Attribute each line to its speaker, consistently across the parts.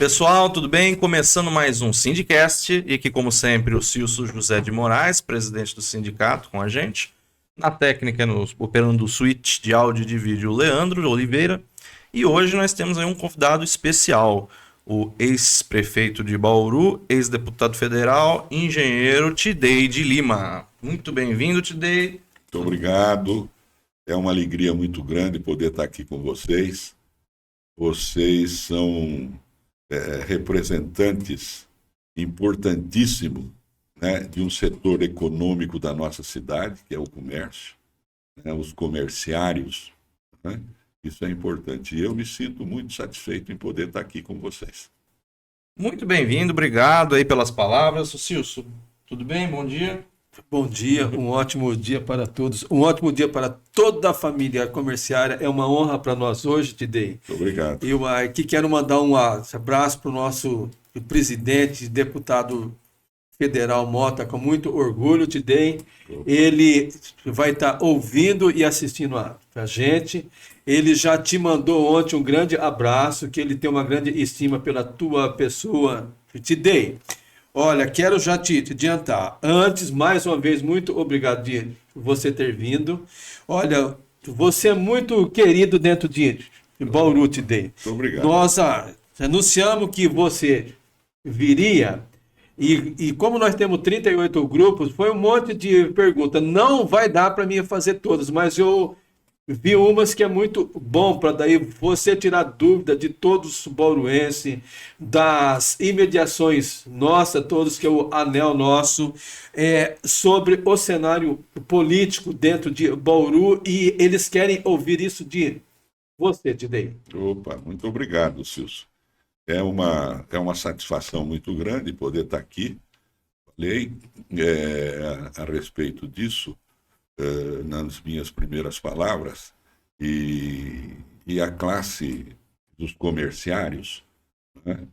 Speaker 1: pessoal, tudo bem? Começando mais um Sindicast, e aqui, como sempre, o Cilso José de Moraes, presidente do sindicato, com a gente. Na técnica, operando o switch de áudio e de vídeo, o Leandro Oliveira. E hoje nós temos aí um convidado especial, o ex-prefeito de Bauru, ex-deputado federal, engenheiro Tidei de Lima. Muito bem-vindo, Tidei.
Speaker 2: Muito obrigado. É uma alegria muito grande poder estar aqui com vocês. Vocês são representantes importantíssimos, né, de um setor econômico da nossa cidade, que é o comércio, né, os comerciários, né? Isso é importante. E eu me sinto muito satisfeito em poder estar aqui com vocês.
Speaker 1: Muito bem-vindo, obrigado aí pelas palavras. Cilso, tudo bem? Bom dia.
Speaker 3: Bom dia, um ótimo dia para todos, um ótimo dia para toda a família comerciária. É uma honra para nós hoje, Tidei.
Speaker 2: Muito obrigado.
Speaker 3: Eu aqui quero mandar um abraço para o nosso presidente, deputado federal Mota, com muito orgulho, Tidei. Ele vai estar ouvindo e assistindo a gente. Ele já te mandou ontem um grande abraço, que ele tem uma grande estima pela tua pessoa, Tidei. Olha, quero já te adiantar. Antes, mais uma vez, muito obrigado de você ter vindo. Olha, você é muito querido dentro de Bauru Tidei.
Speaker 2: Muito obrigado.
Speaker 3: Nós anunciamos que você viria e como nós temos 38 grupos, foi um monte de perguntas. Não vai dar para mim fazer todas, mas eu vi umas que é muito bom para daí você tirar dúvida de todos os bauruenses, das imediações nossas, todos que é o anel nosso, sobre o cenário político dentro de Bauru, e eles querem ouvir isso de você, Tidei.
Speaker 2: Opa, muito obrigado, Cilso. É uma satisfação muito grande poder estar aqui. Falei a respeito disso nas minhas primeiras palavras, e a classe dos comerciários, né,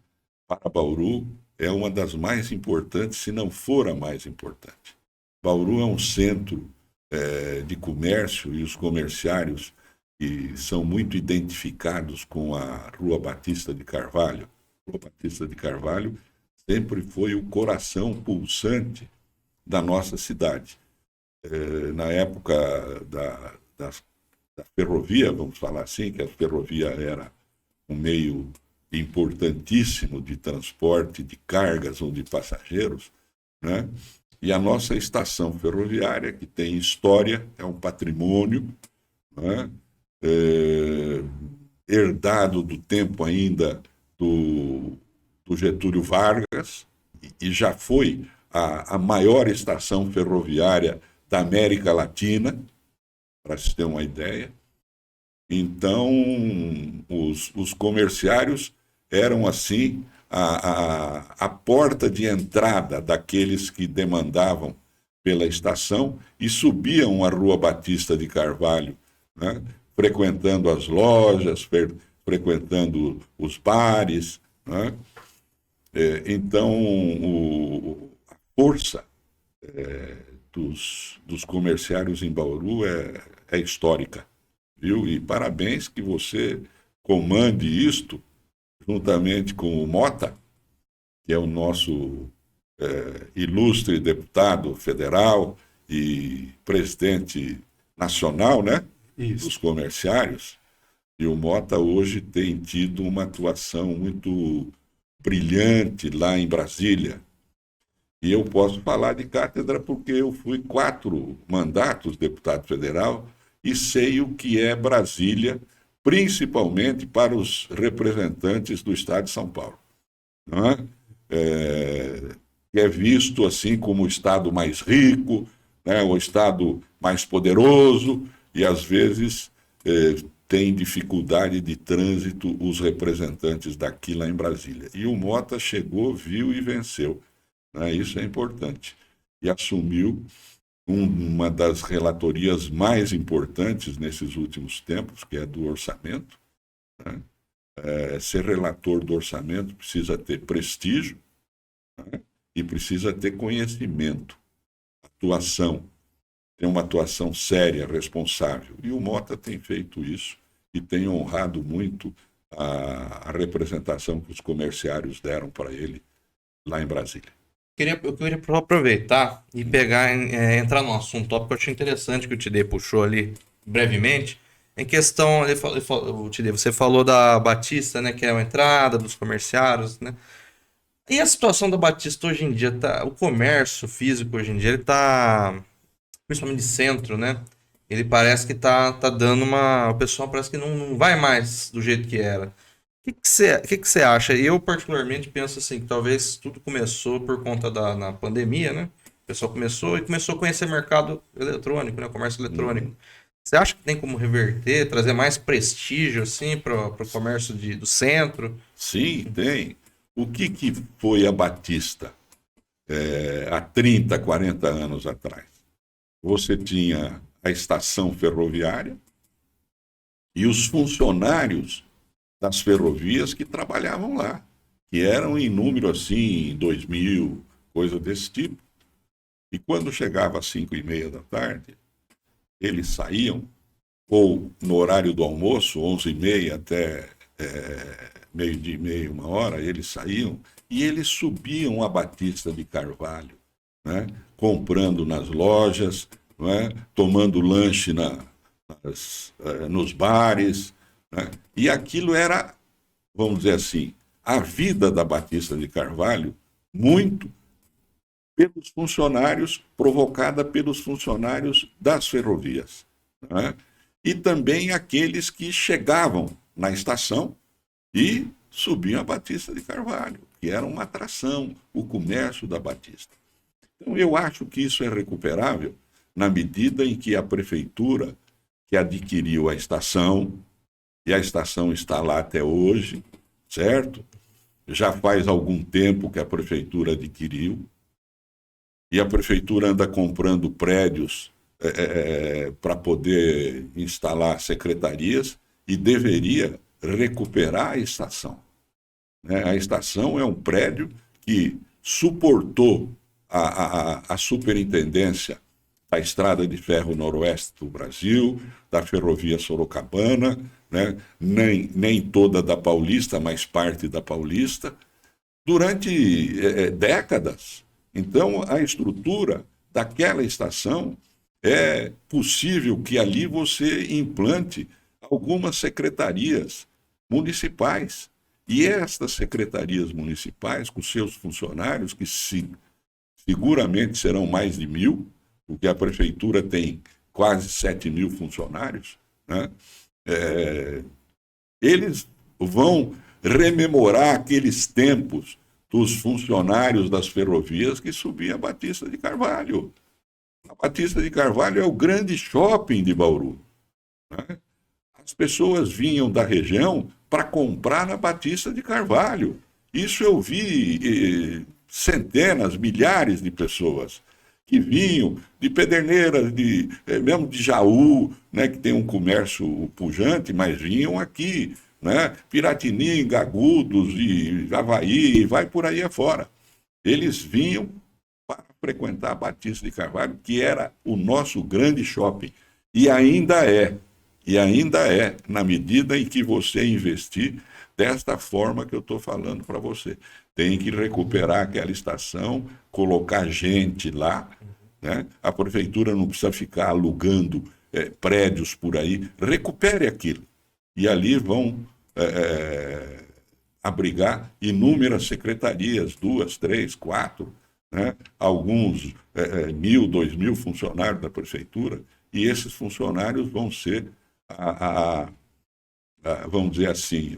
Speaker 2: para Bauru é uma das mais importantes, se não for a mais importante. Bauru é um centro de comércio, e os comerciários que são muito identificados com a Rua Batista de Carvalho. A Rua Batista de Carvalho sempre foi o coração pulsante da nossa cidade. Na época da ferrovia, vamos falar assim, que a ferrovia era um meio importantíssimo de transporte de cargas ou de passageiros, né? E a nossa estação ferroviária, que tem história, é um patrimônio, né, herdado do tempo ainda do Getúlio Vargas, e já foi a maior estação ferroviária da América Latina, para se ter uma ideia. Então, os comerciários eram, assim, a porta de entrada daqueles que demandavam pela estação e subiam a Rua Batista de Carvalho, né, frequentando as lojas, frequentando os bares, né? Então, a força dos comerciários em Bauru é histórica, viu? E parabéns que você comande isto juntamente com o Mota, que é o nosso ilustre deputado federal e presidente nacional, né, dos comerciários. E o Mota hoje tem tido uma atuação muito brilhante lá em Brasília. E eu posso falar de cátedra porque eu fui 4 mandatos deputado federal e sei o que é Brasília, principalmente para os representantes do Estado de São Paulo. Não é? É visto assim como o Estado mais rico, né, o Estado mais poderoso, e às vezes tem dificuldade de trânsito os representantes daqui lá em Brasília. E o Mota chegou, viu e venceu. Isso é importante. E assumiu uma das relatorias mais importantes nesses últimos tempos, que é do orçamento, né? Ser relator do orçamento precisa ter prestígio, né? E precisa ter conhecimento, atuação, ter uma atuação séria, responsável. E o Mota tem feito isso e tem honrado muito a representação que os comerciários deram para ele lá em Brasília.
Speaker 1: Eu queria aproveitar e entrar num assunto tópico que eu achei interessante que o Tidei puxou ali brevemente. Em questão, o Tidei, você falou da Batista, né, que é a entrada dos comerciários, né? E a situação da Batista hoje em dia, o comércio físico hoje em dia, ele tá, principalmente de centro, né? Ele parece que tá dando o pessoal parece que não vai mais do jeito que era. O que você acha? Eu, particularmente, penso assim, que talvez tudo começou por conta na pandemia, né? O pessoal começou a conhecer mercado eletrônico, né? O comércio eletrônico. Você acha que tem como reverter, trazer mais prestígio, assim, para o comércio do centro?
Speaker 2: Sim, tem. O que foi a Batista há 30, 40 anos atrás? Você tinha a estação ferroviária e os funcionários das ferrovias que trabalhavam lá, que eram em número assim, 2.000, coisa desse tipo. E quando chegava às 5:30 da tarde, eles saíam, ou no horário do almoço, 11:30 até meio-dia e meia, 1 hora, eles saíam e eles subiam a Batista de Carvalho, né? Comprando nas lojas, né? Tomando lanche nos bares, né? E aquilo era, vamos dizer assim, a vida da Batista de Carvalho, muito pelos funcionários, provocada pelos funcionários das ferrovias, né? E também aqueles que chegavam na estação e subiam a Batista de Carvalho, que era uma atração, o comércio da Batista. Então, eu acho que isso é recuperável na medida em que a prefeitura, que adquiriu a estação, e a estação está lá até hoje, certo? Já faz algum tempo que a prefeitura adquiriu, e a prefeitura anda comprando prédios para poder instalar secretarias e deveria recuperar a estação, né? A estação é um prédio que suportou a superintendência da Estrada de Ferro Noroeste do Brasil, da Ferrovia Sorocabana, né? Nem toda da Paulista, mas parte da Paulista, durante décadas. Então, a estrutura daquela estação, é possível que ali você implante algumas secretarias municipais. E estas secretarias municipais, com seus funcionários, que seguramente serão mais de 1.000, porque a prefeitura tem quase 7.000 funcionários, né? Eles vão rememorar aqueles tempos dos funcionários das ferrovias que subiam a Batista de Carvalho. A Batista de Carvalho é o grande shopping de Bauru, né? As pessoas vinham da região para comprar na Batista de Carvalho. Isso eu vi centenas, milhares de pessoas que vinham de Pederneiras, mesmo de Jaú, né, que tem um comércio pujante, mas vinham aqui, né, Piratininga, Agudos, e Avaí, e vai por aí afora. Eles vinham para frequentar a Batista de Carvalho, que era o nosso grande shopping. E ainda é, na medida em que você investir desta forma que eu estou falando para você. Tem que recuperar aquela estação, colocar gente lá, né? A prefeitura não precisa ficar alugando prédios por aí. Recupere aquilo. E ali vão abrigar inúmeras secretarias, 2, 3, 4, né? Alguns 1.000, 2.000 funcionários da prefeitura, e esses funcionários vão ser vamos dizer assim,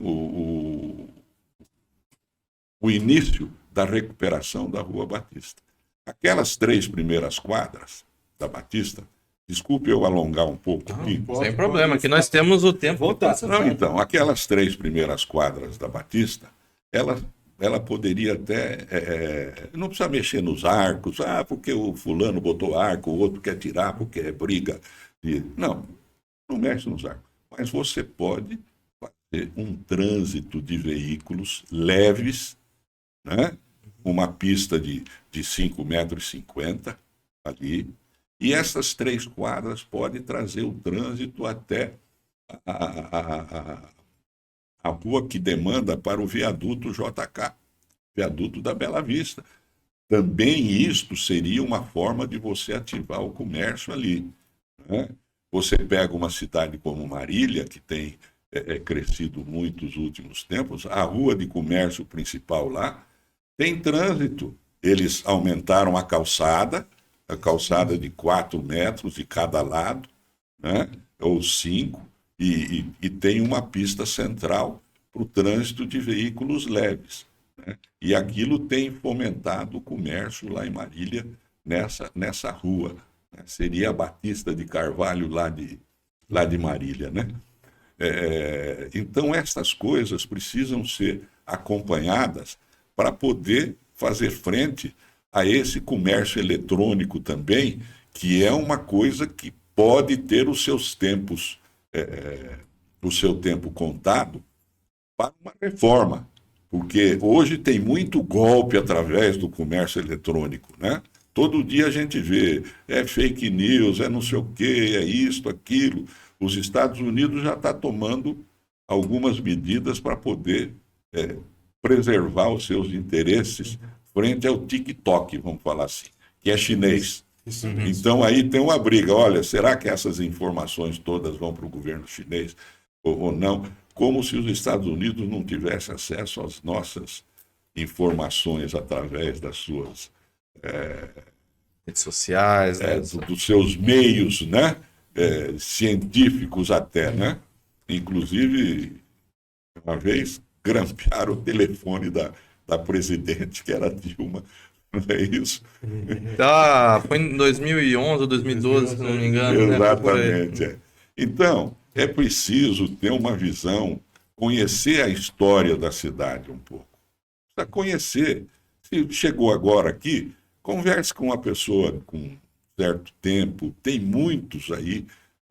Speaker 2: o início da recuperação da Rua Batista. Aquelas 3 primeiras quadras da Batista, desculpe eu alongar um pouco aqui.
Speaker 1: Sem problema, que nós temos o tempo voltado.
Speaker 2: Então, aquelas 3 primeiras quadras da Batista, ela poderia até, não precisa mexer nos arcos, porque o fulano botou arco, o outro quer tirar porque é briga. Não mexe nos arcos. Mas você pode fazer um trânsito de veículos leves, né? Uma pista de 5,50 metros ali, e essas 3 quadras podem trazer o trânsito até a a rua que demanda para o viaduto JK, viaduto da Bela Vista. Também isto seria uma forma de você ativar o comércio ali, né? Você pega uma cidade como Marília, que tem crescido muito nos últimos tempos, a rua de comércio principal lá tem trânsito. Eles aumentaram a calçada de 4 metros de cada lado, né? Ou 5, e tem uma pista central para o trânsito de veículos leves, né? E aquilo tem fomentado o comércio lá em Marília, nessa rua, né? Seria a Batista de Carvalho lá de Marília, né? Então, essas coisas precisam ser acompanhadas para poder fazer frente a esse comércio eletrônico também, que é uma coisa que pode ter os seus tempos, o seu tempo contado para uma reforma, porque hoje tem muito golpe através do comércio eletrônico, né? Todo dia a gente vê, fake news, não sei o quê, é isto, aquilo. Os Estados Unidos já está tomando algumas medidas para poder preservar os seus interesses frente ao TikTok, vamos falar assim, que é chinês. Então aí tem uma briga, olha, será que essas informações todas vão para o governo chinês ou não? Como se os Estados Unidos não tivessem acesso às nossas informações através das suas
Speaker 1: redes sociais, né?
Speaker 2: dos seus meios, né? Científicos até, né? Inclusive, uma vez grampearam o telefone da presidente, que era Dilma, não é isso?
Speaker 1: Foi em 2011 ou 2012, se não me engano.
Speaker 2: Exatamente.
Speaker 1: Né?
Speaker 2: Então, é preciso ter uma visão, conhecer a história da cidade um pouco. Precisa conhecer. Se chegou agora aqui, converse com uma pessoa com certo tempo, tem muitos aí,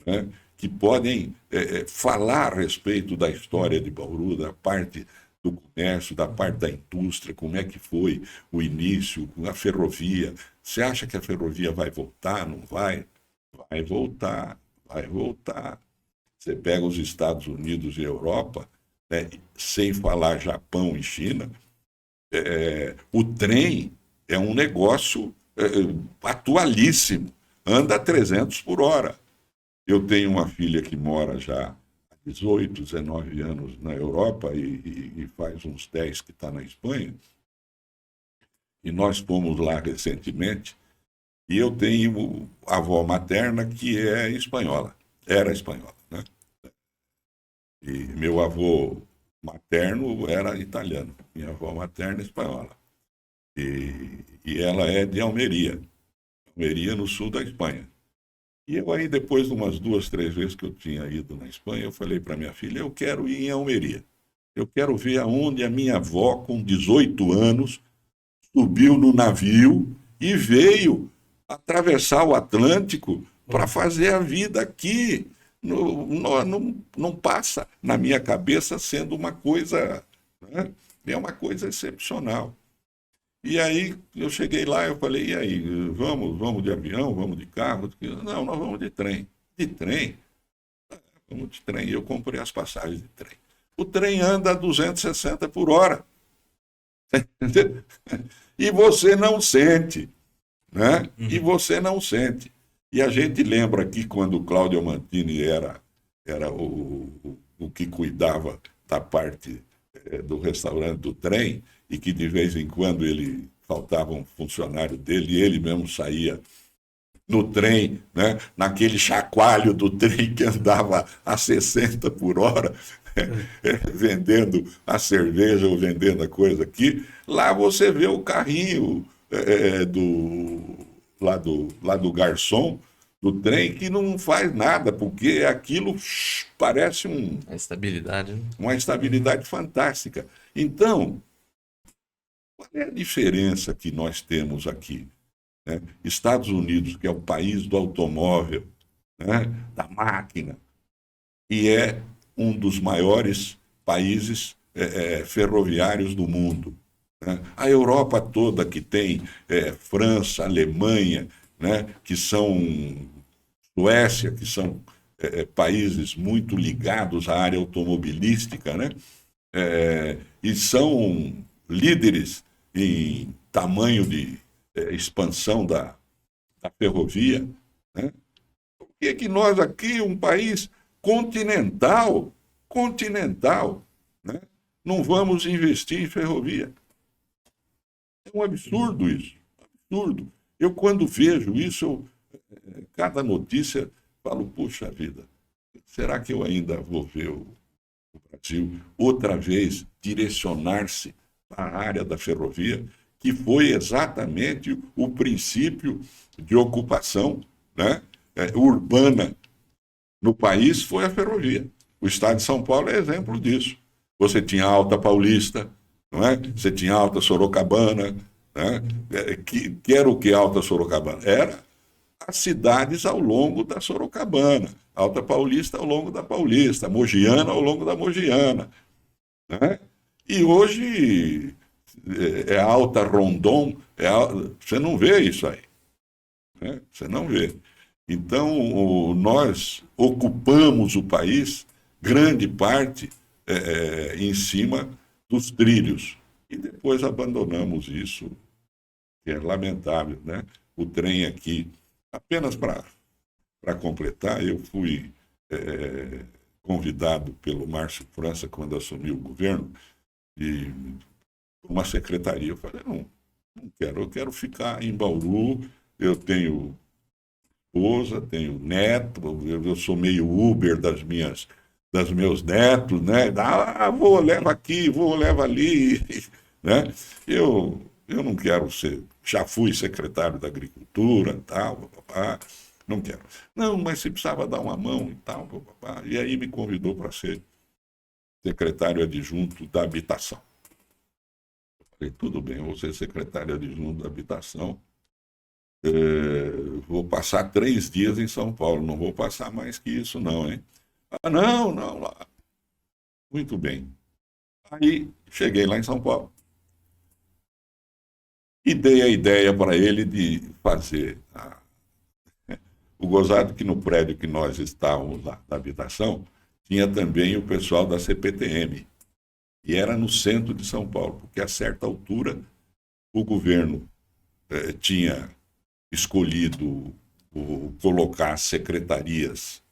Speaker 2: né, que podem falar a respeito da história de Bauru, da parte do comércio, da parte da indústria, como é que foi o início, a ferrovia. Você acha que a ferrovia vai voltar? Não vai? Vai voltar, vai voltar. Você pega os Estados Unidos e Europa, né, sem falar Japão e China, o trem é um negócio atualíssimo, anda a 300 por hora. Eu tenho uma filha que mora já há 18, 19 anos na Europa e faz uns 10 que está na Espanha. E nós fomos lá recentemente e eu tenho a avó materna que é espanhola, era espanhola, né? E meu avô materno era italiano, minha avó materna espanhola. E ela é de Almeria, no sul da Espanha. E eu aí, depois de umas 2, 3 vezes que eu tinha ido na Espanha, eu falei para minha filha, eu quero ir em Almeria. Eu quero ver aonde a minha avó, com 18 anos, subiu no navio e veio atravessar o Atlântico para fazer a vida aqui. Não passa na minha cabeça sendo uma coisa, né? É uma coisa excepcional. E aí eu cheguei lá, eu falei, e aí, vamos de avião, vamos de carro? Não, nós vamos de trem. De trem? Vamos de trem. E eu comprei as passagens de trem. O trem anda a 260 por hora. E você não sente, né? E você não sente. E a gente lembra aqui quando o Cláudio Mantini era o que cuidava da parte do restaurante do trem, e que de vez em quando faltava um funcionário dele, e ele mesmo saía no trem, né, naquele chacoalho do trem que andava a 60 por hora, vendendo a cerveja ou vendendo a coisa aqui. Lá você vê o carrinho lá do garçom do trem, que não faz nada, porque aquilo parece
Speaker 1: A estabilidade, né?
Speaker 2: Uma estabilidade fantástica. Então, qual é a diferença que nós temos aqui, né? Estados Unidos, que é o país do automóvel, né, da máquina, e é um dos maiores países ferroviários do mundo, né? A Europa toda, que tem França, Alemanha, né, que são Suécia, que são países muito ligados à área automobilística, né? e são líderes em tamanho de expansão da ferrovia, né? Por que nós aqui, um país continental, né, não vamos investir em ferrovia? É um absurdo isso, absurdo. Eu, quando vejo isso, cada notícia, falo, puxa vida, será que eu ainda vou ver o Brasil outra vez direcionar-se para a área da ferrovia, que foi exatamente o princípio de ocupação, né, urbana no país, foi a ferrovia. O estado de São Paulo é exemplo disso. Você tinha a Alta Paulista, não é? Você tinha a Alta Sorocabana, né? Que era o que Alta Sorocabana? Era as cidades ao longo da Sorocabana, Alta Paulista ao longo da Paulista, Mogiana ao longo da Mogiana, né? E hoje é Alta Rondon, você não vê isso aí, né? Você não vê. Então, nós ocupamos o país, grande parte, em cima dos trilhos, e depois abandonamos isso, que é lamentável, né? O trem aqui, apenas para completar, eu fui convidado pelo Márcio França, quando assumiu o governo, de uma secretaria. Eu falei, não quero, eu quero ficar em Bauru, eu tenho esposa, tenho neto, eu sou meio Uber dos meus netos, né? Vou, leva aqui, vou, leva ali, né? Eu não quero ser, já fui secretário da Agricultura, tal, não quero. Não, mas você precisava dar uma mão e tal, e aí me convidou para ser secretário adjunto da Habitação. Eu falei, tudo bem, vou ser secretário adjunto da Habitação, vou passar 3 dias em São Paulo, não vou passar mais que isso não, hein? Não, lá. Muito bem. Aí cheguei lá em São Paulo e dei a ideia para ele de fazer o gozado, que no prédio que nós estávamos lá, da Habitação, tinha também o pessoal da CPTM, e era no centro de São Paulo, porque a certa altura o governo tinha escolhido colocar secretarias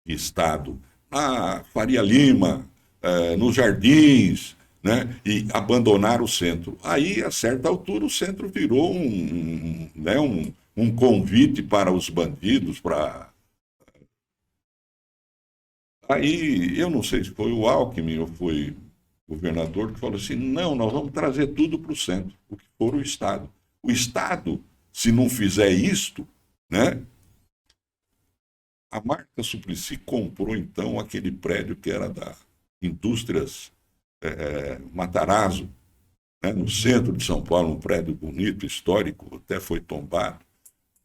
Speaker 2: de Estado na Faria Lima, nos Jardins, né, e abandonar o centro. Aí, a certa altura, o centro virou um convite para os bandidos, Aí, eu não sei se foi o Alckmin ou foi o governador que falou assim, não, nós vamos trazer tudo para o centro, o que for o Estado. O Estado, se não fizer isto, né, a Marta Suplicy comprou, então, aquele prédio que era da Indústrias Matarazzo, né, no centro de São Paulo, um prédio bonito, histórico, até foi tombado,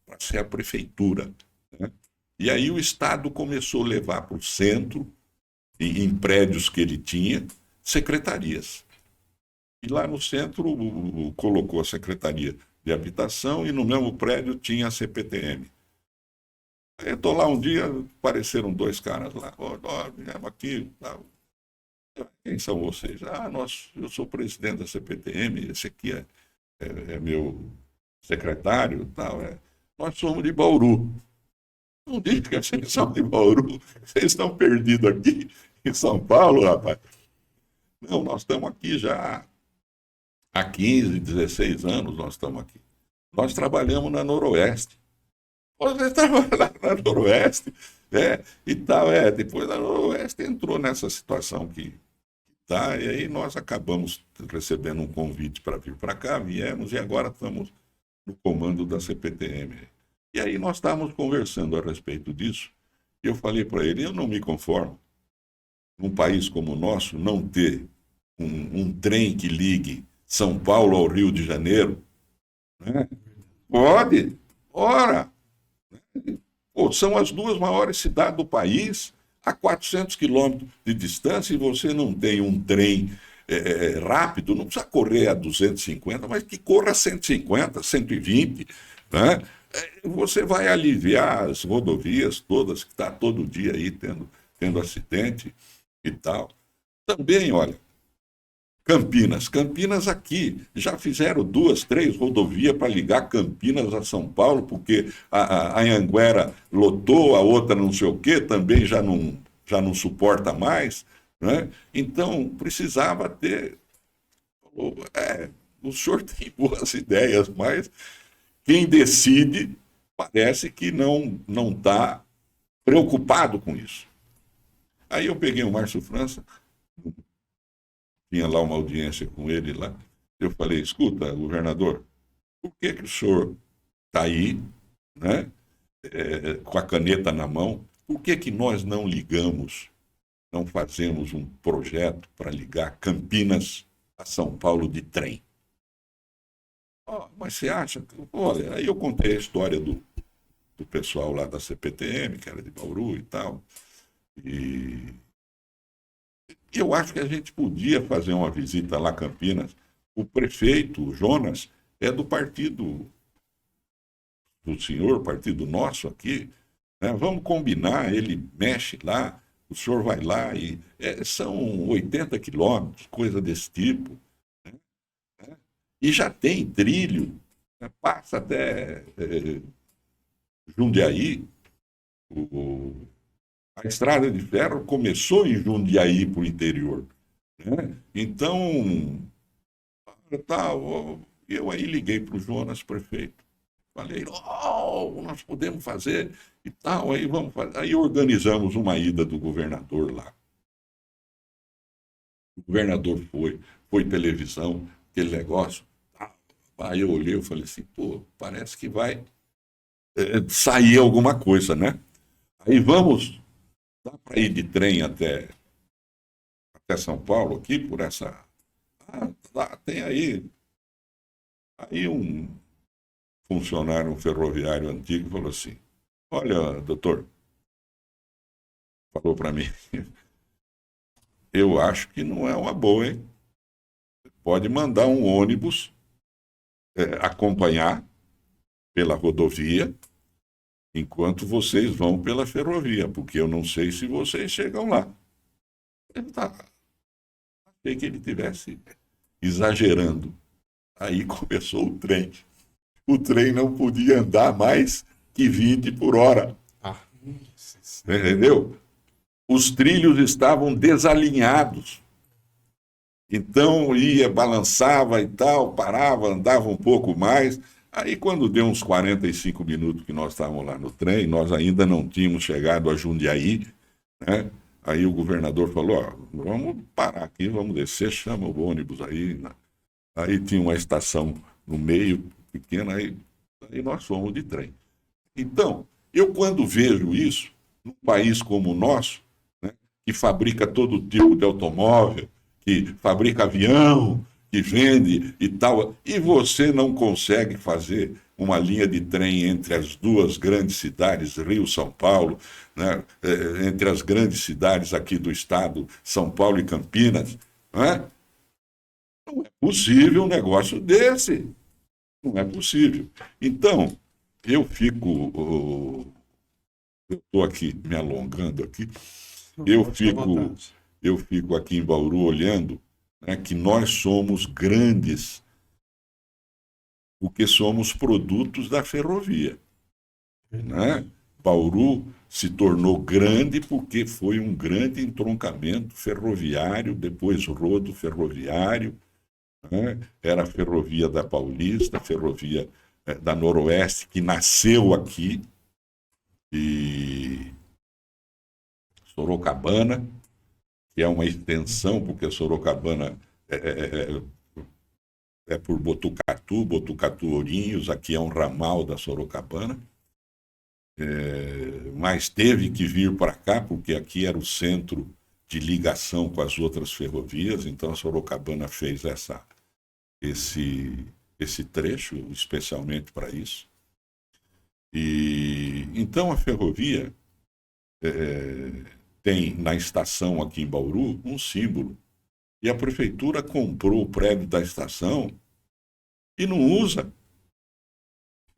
Speaker 2: para ser a prefeitura, né? E aí o Estado começou a levar para o centro, em prédios que ele tinha, secretarias. E lá no centro colocou a Secretaria de Habitação e no mesmo prédio tinha a CPTM. Eu estou lá um dia, apareceram 2 caras lá, viemos aqui, tal. Quem são vocês? Eu sou o presidente da CPTM, esse aqui é meu secretário, tal. Nós somos de Bauru. Não diga que vocês são de Bauru, vocês estão perdidos aqui em São Paulo, rapaz. Não, nós estamos aqui já há 15, 16 anos, nós estamos aqui. Nós trabalhamos na Noroeste. Você trabalha na Noroeste, e tal, depois a Noroeste entrou nessa situação que está, e aí nós acabamos recebendo um convite para vir para cá, viemos e agora estamos no comando da CPTM. E aí nós estávamos conversando a respeito disso, e eu falei para ele, eu não me conformo, num país como o nosso, não ter um trem que ligue São Paulo ao Rio de Janeiro, né? Pode, ora! Pô, são as 2 maiores cidades do país, a 400 quilômetros de distância, e você não tem um trem rápido, não precisa correr a 250, mas que corra a 150, 120, né? Você vai aliviar as rodovias todas, que está todo dia aí tendo acidente e tal. Também, olha, Campinas. Campinas aqui. Já fizeram 2, 3 rodovias para ligar Campinas a São Paulo, porque a Anhanguera lotou, a outra não sei o quê, também já não suporta mais. Né? Então, precisava ter... o senhor tem boas ideias, mas quem decide parece que não está preocupado com isso. Aí eu peguei o Márcio França, tinha lá uma audiência com ele lá, eu falei, escuta, governador, por que o senhor está aí, né, com a caneta na mão, por que nós não ligamos, não fazemos um projeto para ligar Campinas a São Paulo de trem? Mas você acha? Olha, aí eu contei a história do pessoal lá da CPTM, que era de Bauru e tal, e eu acho que a gente podia fazer uma visita lá a Campinas. O prefeito, o Jonas, é do partido do senhor, partido nosso aqui. Né? Vamos combinar, ele mexe lá, o senhor vai lá e são 80 quilômetros, coisa desse tipo. Né? E já tem trilho, né? Passa até Jundiaí. A estrada de ferro começou em Jundiaí para o interior. Né? Então, eu aí liguei para o Jonas, prefeito. Falei, nós podemos fazer e tal, aí vamos fazer. Aí organizamos uma ida do governador lá. O governador foi televisão, aquele negócio. Aí eu olhei e falei assim, parece que vai sair alguma coisa, né? Aí vamos... Dá para ir de trem até São Paulo, aqui, por essa... tem aí um funcionário ferroviário antigo falou assim, olha, doutor, falou para mim, eu acho que não é uma boa, hein? Pode mandar um ônibus acompanhar pela rodovia, enquanto vocês vão pela ferrovia, porque eu não sei se vocês chegam lá. Achei que ele estivesse exagerando. Aí começou o trem. O trem não podia andar mais que 20 por hora. Entendeu? Os trilhos estavam desalinhados. Então balançava e tal, parava, andava um pouco mais... Aí, quando deu uns 45 minutos que nós estávamos lá no trem, nós ainda não tínhamos chegado a Jundiaí, né? Aí o governador falou, vamos parar aqui, vamos descer, chama o ônibus aí. Né? Aí tinha uma estação no meio, pequena, aí nós fomos de trem. Então, eu quando vejo isso, num país como o nosso, né, que fabrica todo tipo de automóvel, que fabrica avião, que vende e tal, e você não consegue fazer uma linha de trem entre as duas grandes cidades, Rio e São Paulo, né? Entre as grandes cidades aqui do estado, São Paulo e Campinas, né? Não é possível um negócio desse. Não é possível. Então, eu estou aqui me alongando aqui, eu fico aqui em Bauru olhando, né, que nós somos grandes porque somos produtos da ferrovia. Né? Bauru se tornou grande porque foi um grande entroncamento ferroviário, depois rodo ferroviário, né? Era a ferrovia da Paulista, a ferrovia da Noroeste, que nasceu aqui, e Sorocabana, que é uma extensão, porque Sorocabana é por Botucatu, Ourinhos, aqui é um ramal da Sorocabana, mas teve que vir para cá, porque aqui era o centro de ligação com as outras ferrovias, então a Sorocabana fez esse trecho, especialmente para isso. E então a ferrovia tem na estação aqui em Bauru um símbolo. E a prefeitura comprou o prédio da estação e não usa.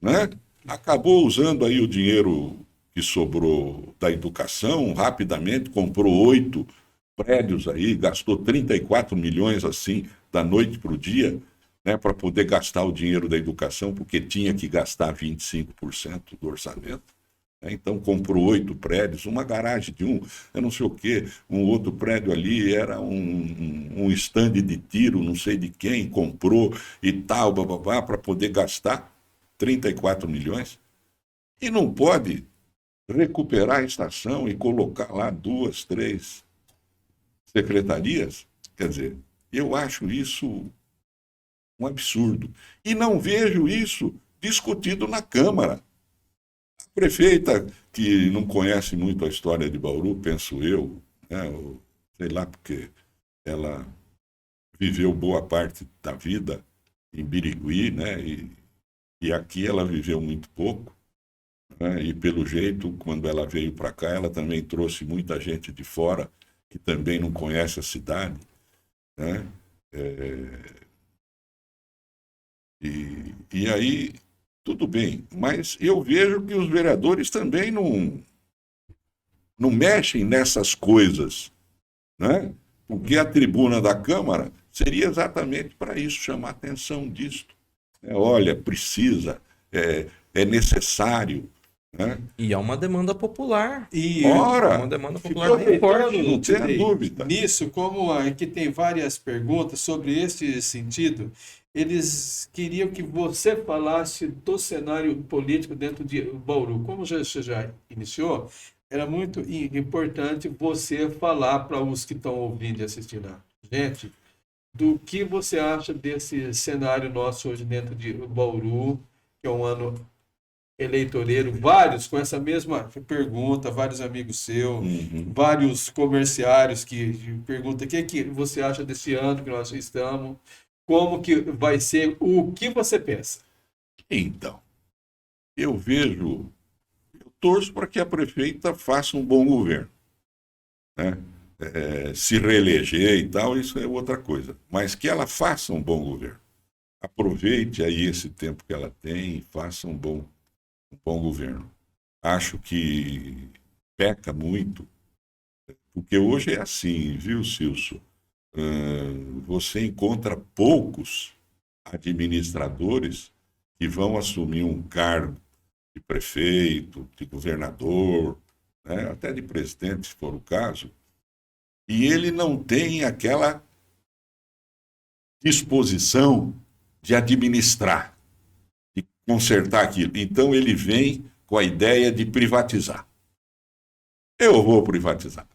Speaker 2: Né? Acabou usando aí o dinheiro que sobrou da educação, rapidamente comprou 8 prédios aí, gastou 34 milhões assim, da noite para o dia, né, para poder gastar o dinheiro da educação, porque tinha que gastar 25% do orçamento. Então comprou 8 prédios, uma garagem de um, eu não sei o quê, um outro prédio ali era um stand de tiro, não sei de quem, comprou e tal, para poder gastar 34 milhões. E não pode recuperar a estação e colocar lá 2, 3 secretarias. Quer dizer, eu acho isso um absurdo. E não vejo isso discutido na Câmara. A prefeita, que não conhece muito a história de Bauru, penso eu, né, sei lá, porque ela viveu boa parte da vida em Birigui, né, e aqui ela viveu muito pouco, né, e pelo jeito, quando ela veio para cá, ela também trouxe muita gente de fora que também não conhece a cidade, né, e aí tudo bem, mas eu vejo que os vereadores também não mexem nessas coisas, né? Porque a tribuna da Câmara seria exatamente para isso, chamar a atenção disto. Olha, precisa, é necessário, né?
Speaker 1: E é uma demanda popular.
Speaker 3: E
Speaker 1: É
Speaker 2: Ora,
Speaker 1: uma demanda popular bem
Speaker 3: aproveitando,
Speaker 1: forte.
Speaker 2: não tenha
Speaker 3: Tidei,
Speaker 2: dúvida.
Speaker 3: nisso, como aqui tem várias perguntas sobre este sentido, eles queriam que você falasse do cenário político dentro de Bauru. Como você já iniciou, era muito importante você falar para os que estão ouvindo e assistindo a gente do que você acha desse cenário nosso hoje dentro de Bauru, que é um ano eleitoreiro, vários com essa mesma pergunta, vários amigos seus, vários comerciários que perguntam o que você acha desse ano que nós estamos, como que vai ser, o que você pensa?
Speaker 2: Então, eu torço para que a prefeita faça um bom governo, né? Se reeleger e tal, isso é outra coisa. Mas que ela faça um bom governo. Aproveite aí esse tempo que ela tem e faça um bom governo. Acho que peca muito, porque hoje é assim, viu, Silso? Você encontra poucos administradores que vão assumir um cargo de prefeito, de governador, né, até de presidente, se for o caso, e ele não tem aquela disposição de administrar, de consertar aquilo. Então ele vem com a ideia de privatizar. Eu vou privatizar.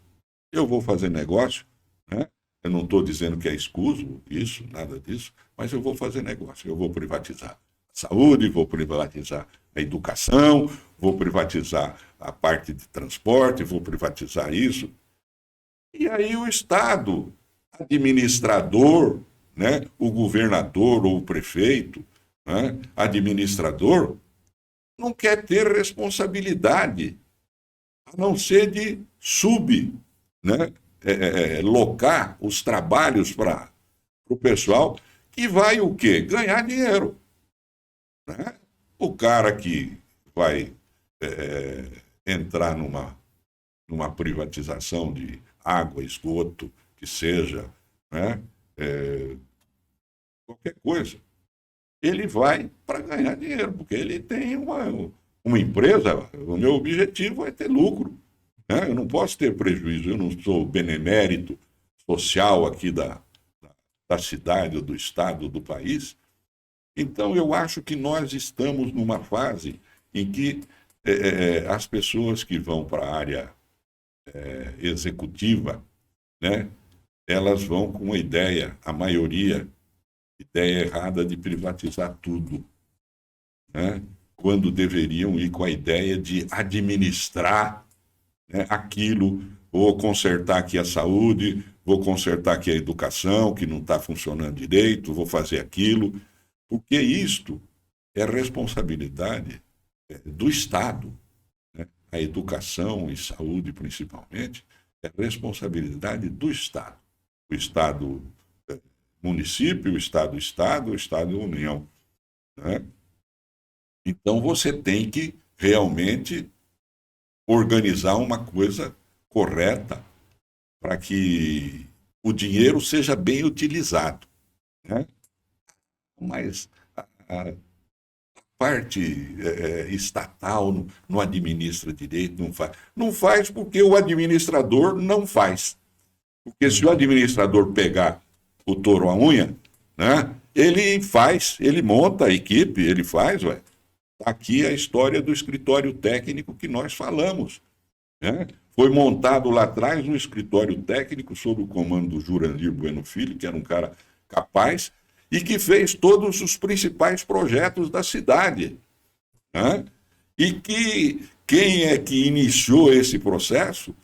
Speaker 2: Eu vou fazer negócio, né? Eu não estou dizendo que é escuso isso, nada disso, mas eu vou fazer negócio. Eu vou privatizar a saúde, vou privatizar a educação, vou privatizar a parte de transporte, vou privatizar isso. E aí o Estado, administrador, né, o governador ou o prefeito, né, administrador, não quer ter responsabilidade, a não ser de né, locar os trabalhos para o pessoal, que vai o quê? Ganhar dinheiro. Né? O cara que vai entrar numa privatização de água, esgoto, que seja, né, qualquer coisa, ele vai para ganhar dinheiro, porque ele tem uma empresa, o meu objetivo é ter lucro. Né? Eu não posso ter prejuízo, eu não sou benemérito social aqui da cidade, do estado, do país. Então, eu acho que nós estamos numa fase em que as pessoas que vão para a área executiva, né, elas vão com uma ideia, a maioria, ideia errada de privatizar tudo, né, quando deveriam ir com a ideia de administrar, né, aquilo, vou consertar aqui a saúde, vou consertar aqui a educação, que não está funcionando direito, vou fazer aquilo, porque isto é responsabilidade do Estado. Né? A educação e saúde, principalmente, é responsabilidade do Estado. O Estado município, o Estado o Estado União. Né? Então você tem que realmente organizar uma coisa correta para que o dinheiro seja bem utilizado, né? Mas a parte estatal não administra direito, não faz. Não faz porque o administrador não faz. Porque se o administrador pegar o touro à unha, né, ele faz, ele monta a equipe, ele faz, ué. Aqui é a história do escritório técnico que nós falamos, né? Foi montado lá atrás um escritório técnico sob o comando do Jurandir Bueno Filho, que era um cara capaz, e que fez todos os principais projetos da cidade, né? E que quem é que iniciou esse processo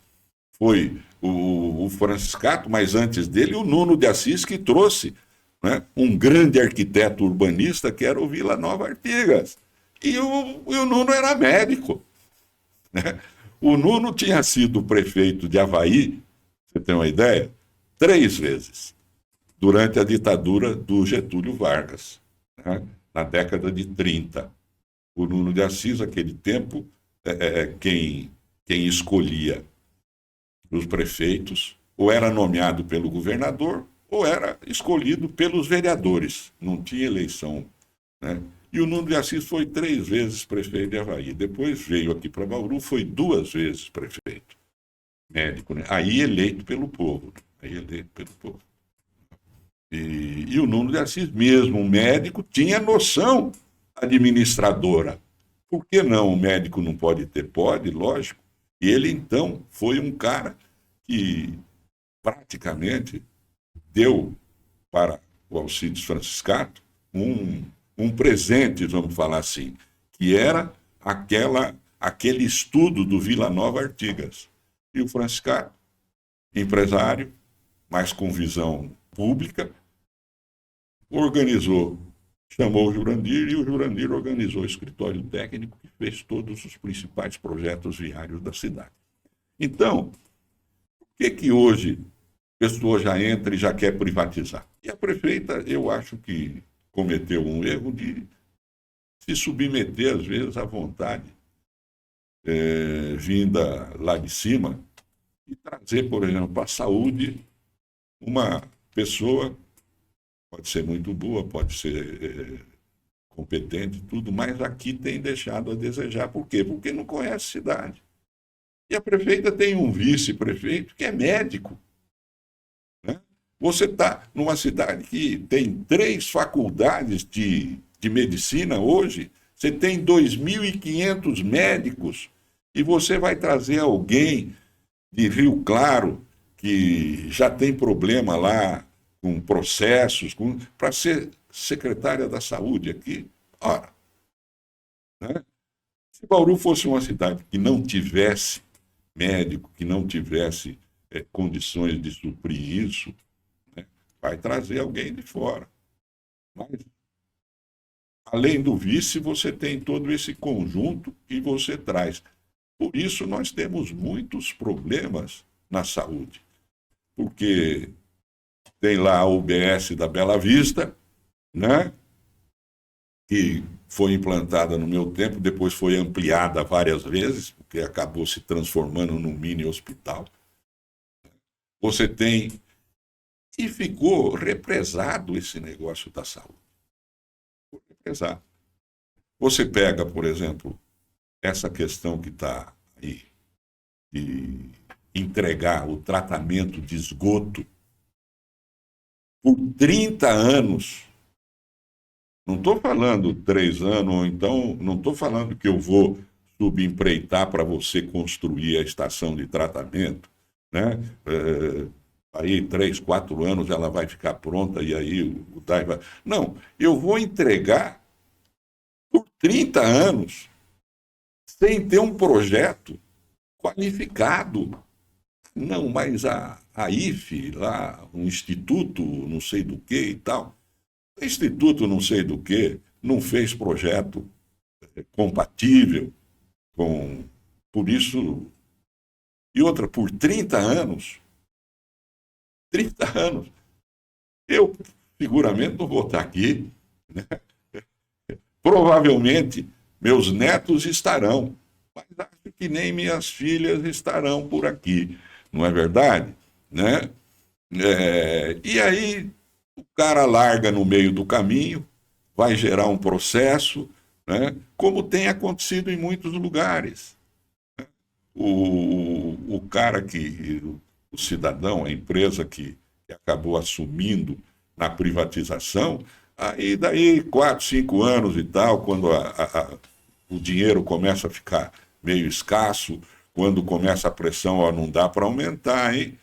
Speaker 2: foi o Franciscato, mas antes dele o Nuno de Assis, que trouxe, né, um grande arquiteto urbanista que era o Vila Nova Artigas. E o Nuno era médico, né? O Nuno tinha sido prefeito de Avaí, você tem uma ideia, 3 vezes, durante a ditadura do Getúlio Vargas, né, na década de 30. O Nuno de Assis, naquele tempo, quem escolhia os prefeitos, ou era nomeado pelo governador, ou era escolhido pelos vereadores. Não tinha eleição, né? E o Nuno de Assis foi 3 vezes prefeito de Avaí. Depois veio aqui para Bauru, foi 2 vezes prefeito. Médico, né? Aí eleito pelo povo. E o Nuno de Assis, mesmo um médico, tinha noção administradora. Por que não? O médico não pode ter? Pode, lógico. E ele, então, foi um cara que praticamente deu para o Alcides Franciscato um presente, vamos falar assim, que era aquele estudo do Vila Nova Artigas. E o Franciscato, empresário, mas com visão pública, chamou o Jurandir, e o Jurandir organizou o escritório técnico que fez todos os principais projetos viários da cidade. Então, por que hoje a pessoa já entra e já quer privatizar? E a prefeita, eu acho que cometeu um erro de se submeter, às vezes, à vontade vinda lá de cima e trazer, por exemplo, para a saúde uma pessoa, pode ser muito boa, pode ser competente, tudo, mas aqui tem deixado a desejar. Por quê? Porque não conhece a cidade. E a prefeita tem um vice-prefeito que é médico, né? Você está numa cidade que tem 3 faculdades de medicina hoje, você tem 2.500 médicos, e você vai trazer alguém de Rio Claro, que já tem problema lá com processos, para ser secretária da saúde aqui. Ora, né? Se Bauru fosse uma cidade que não tivesse médico, que não tivesse condições de suprir isso, né, vai trazer alguém de fora. Mas, além do vice, você tem todo esse conjunto e você traz. Por isso, nós temos muitos problemas na saúde. Porque tem lá a UBS da Bela Vista, né, que foi implantada no meu tempo, depois foi ampliada várias vezes, porque acabou se transformando num mini hospital. Você tem... E ficou represado esse negócio da saúde. Ficou represado. Você pega, por exemplo, essa questão que está aí, de entregar o tratamento de esgoto por 30 anos. Não estou falando 3 anos, ou então não estou falando que eu vou subempreitar para você construir a estação de tratamento, né? Aí 3, 4 anos ela vai ficar pronta e aí o DAI vai... Não, eu vou entregar por 30 anos sem ter um projeto qualificado. Não, mas a IFE, lá, um instituto não sei do que e tal, o instituto não sei do que não fez projeto compatível com... Por isso... E outra, por 30 anos, eu seguramente não vou estar aqui, né? Provavelmente meus netos estarão, mas acho que nem minhas filhas estarão por aqui, não é verdade? né? E aí o cara larga no meio do caminho, vai gerar um processo, né? Como tem acontecido em muitos lugares. O cara o cidadão, a empresa que acabou assumindo na privatização, aí daí 4, 5 anos e tal, quando o dinheiro começa a ficar meio escasso, quando começa a pressão, ó, não dá para aumentar, hein?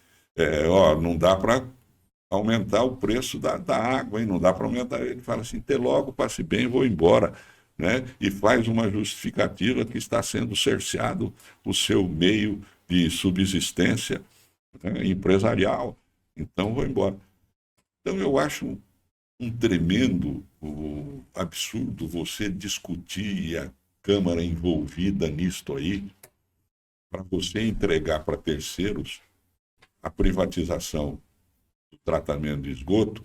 Speaker 2: Não dá para aumentar o preço da água, hein? Não dá para aumentar. Ele fala assim, até logo, passe bem, vou embora. Né? E faz uma justificativa que está sendo cerceado o seu meio de subsistência, né, empresarial. Então, vou embora. Então, eu acho um tremendo absurdo você discutir a Câmara envolvida nisto aí, para você entregar para terceiros a privatização do tratamento de esgoto,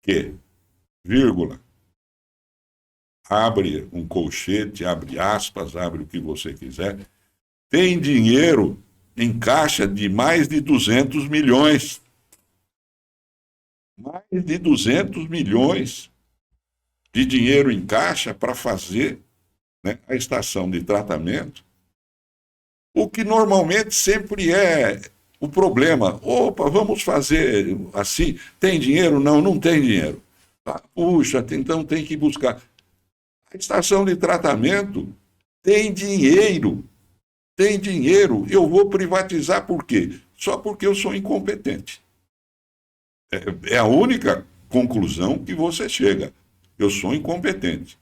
Speaker 2: que, vírgula, abre um colchete, abre aspas, abre o que você quiser, tem dinheiro em caixa de mais de 200 milhões. Mais de 200 milhões de dinheiro em caixa para fazer, né, a estação de tratamento, o que normalmente sempre é o problema. Opa, vamos fazer assim, tem dinheiro? Não, não tem dinheiro. Puxa, então tem que buscar. A estação de tratamento tem dinheiro. Tem dinheiro. Eu vou privatizar por quê? Só porque eu sou incompetente. É a única conclusão que você chega. Eu sou incompetente.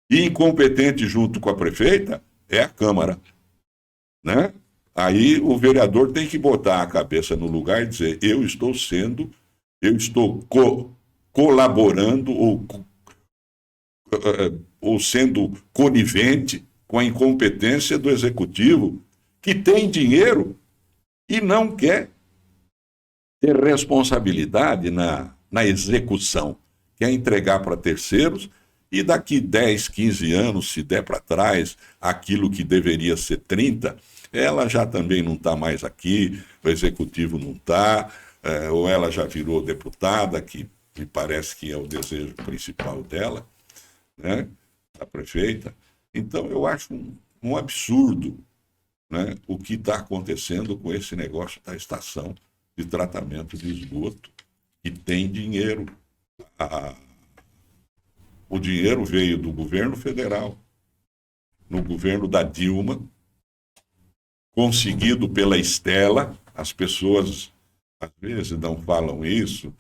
Speaker 2: E incompetente junto com a prefeita é a Câmara. Né? Aí o vereador tem que botar a cabeça no lugar e dizer, eu estou colaborando ou sendo conivente com a incompetência do executivo, que tem dinheiro e não quer ter responsabilidade na execução, quer entregar para terceiros, e daqui 10, 15 anos, se der para trás aquilo que deveria ser 30, ela já também não está mais aqui, o executivo não está, ou ela já virou deputada, que me parece que é o desejo principal dela, né, da prefeita. Então, eu acho um absurdo, né, o que está acontecendo com esse negócio da estação de tratamento de esgoto, que tem dinheiro. O dinheiro veio do governo federal, no governo da Dilma, conseguido pela Estela. As pessoas, às vezes, não falam isso,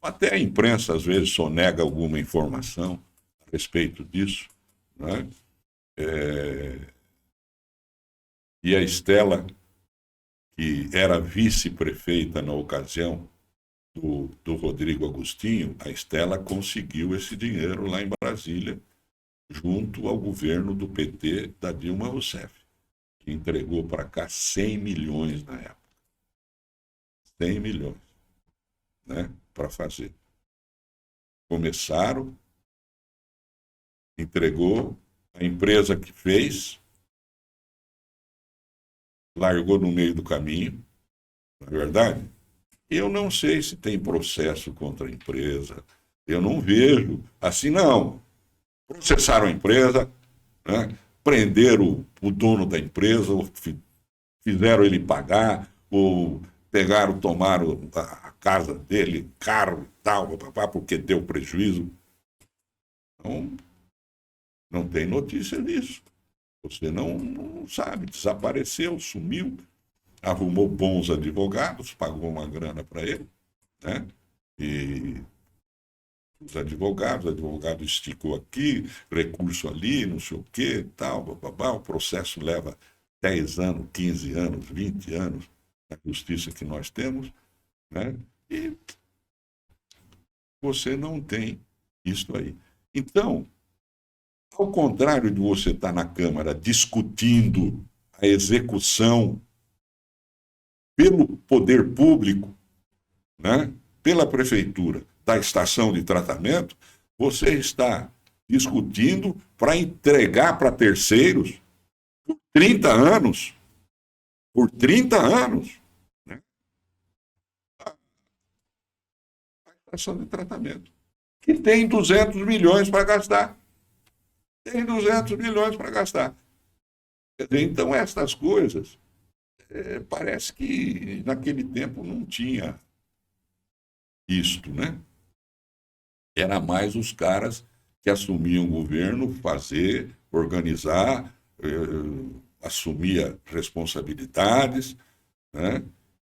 Speaker 2: até a imprensa, às vezes, sonega alguma informação a respeito disso, né? E a Estela, que era vice-prefeita na ocasião do Rodrigo Agostinho, a Estela conseguiu esse dinheiro lá em Brasília, junto ao governo do PT da Dilma Rousseff, que entregou para cá 100 milhões na época. 100 milhões, né, para fazer. Começaram, entregou, a empresa que fez largou no meio do caminho, não é verdade? Eu não sei se tem processo contra a empresa, eu não vejo. Assim, não. Processaram a empresa, né? Prenderam o dono da empresa, fizeram ele pagar, ou pegaram, tomaram a casa dele, carro e tal, porque deu prejuízo. Então, não tem notícia disso. Você não sabe, desapareceu, sumiu, arrumou bons advogados, pagou uma grana para ele, né? E os advogados, o advogado esticou aqui, recurso ali, não sei o quê, tal, bababá, o processo leva 10 anos, 15 anos, 20 anos, na justiça que nós temos, né? E você não tem isso aí. Então, ao contrário de você estar na Câmara discutindo a execução pelo poder público, né, pela prefeitura, da estação de tratamento, você está discutindo para entregar para terceiros por 30 anos. Por 30 anos. Né? estação de tratamento, que tem 200 milhões para gastar. Tem 200 milhões para gastar. Quer dizer, então, essas coisas, parece que naquele tempo não tinha isto, né? Era mais os caras que assumiam o governo, fazer, organizar, assumia responsabilidades, né?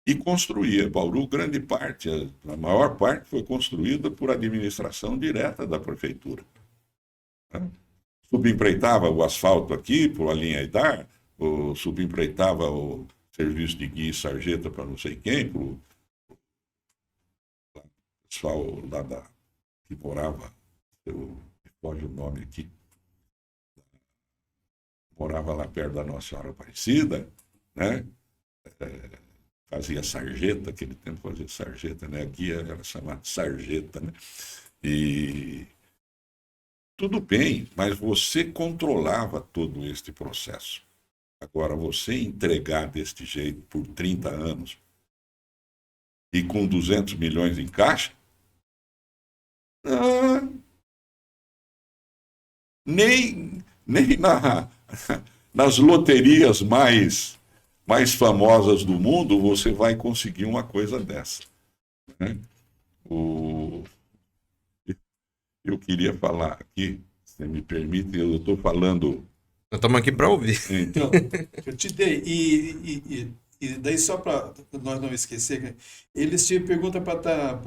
Speaker 2: E construía. Bauru, grande parte, a maior parte foi construída por administração direta da prefeitura. Né? Subempreitava o asfalto aqui, por a linha Aidar, subempreitava o serviço de guia e sarjeta para não sei quem, para o pessoal lá que morava, pode o nome aqui, morava lá perto da Nossa Senhora Aparecida, né? Fazia sarjeta, aquele tempo fazia sarjeta, né? A guia era chamada sarjeta, né? E tudo bem, mas você controlava todo este processo. Agora, você entregar deste jeito por 30 anos e com 200 milhões em caixa, nem nas loterias mais famosas do mundo você vai conseguir uma coisa dessa. Né? Eu queria falar aqui, se me permite, eu estou falando...
Speaker 1: Nós estamos aqui para ouvir.
Speaker 3: Então, eu te dei. E daí, só para nós não esquecer, eles te perguntam para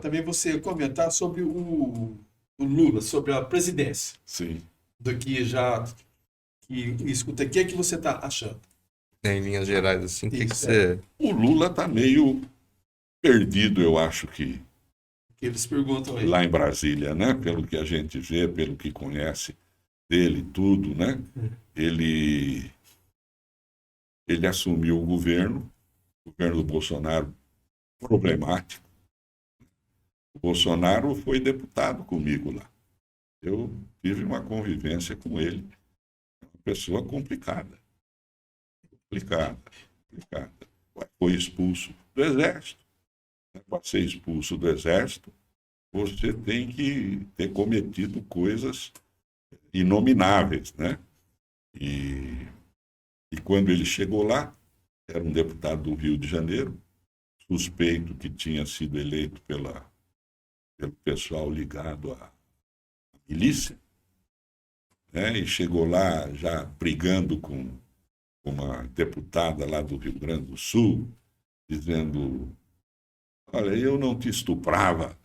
Speaker 3: também você comentar sobre o Lula, sobre a presidência.
Speaker 2: Sim.
Speaker 3: Do que escuta aqui, é que você está achando?
Speaker 1: Em linhas gerais, assim, o que
Speaker 3: Isso,
Speaker 1: você...
Speaker 2: O Lula está meio perdido, eu acho que
Speaker 3: eles perguntam aí.
Speaker 2: lá em Brasília, né? Pelo que a gente vê, pelo que conhece dele, tudo, né? Ele assumiu o governo do Bolsonaro problemático. O Bolsonaro foi deputado comigo lá. Eu tive uma convivência com ele. Uma pessoa complicada. Foi expulso do Exército. Para ser expulso do Exército, você tem que ter cometido coisas inomináveis, né? E quando ele chegou lá, era um deputado do Rio de Janeiro, suspeito que tinha sido eleito pelo pessoal ligado à milícia, né? E chegou lá já brigando com uma deputada lá do Rio Grande do Sul, dizendo: olha, eu não te estuprava,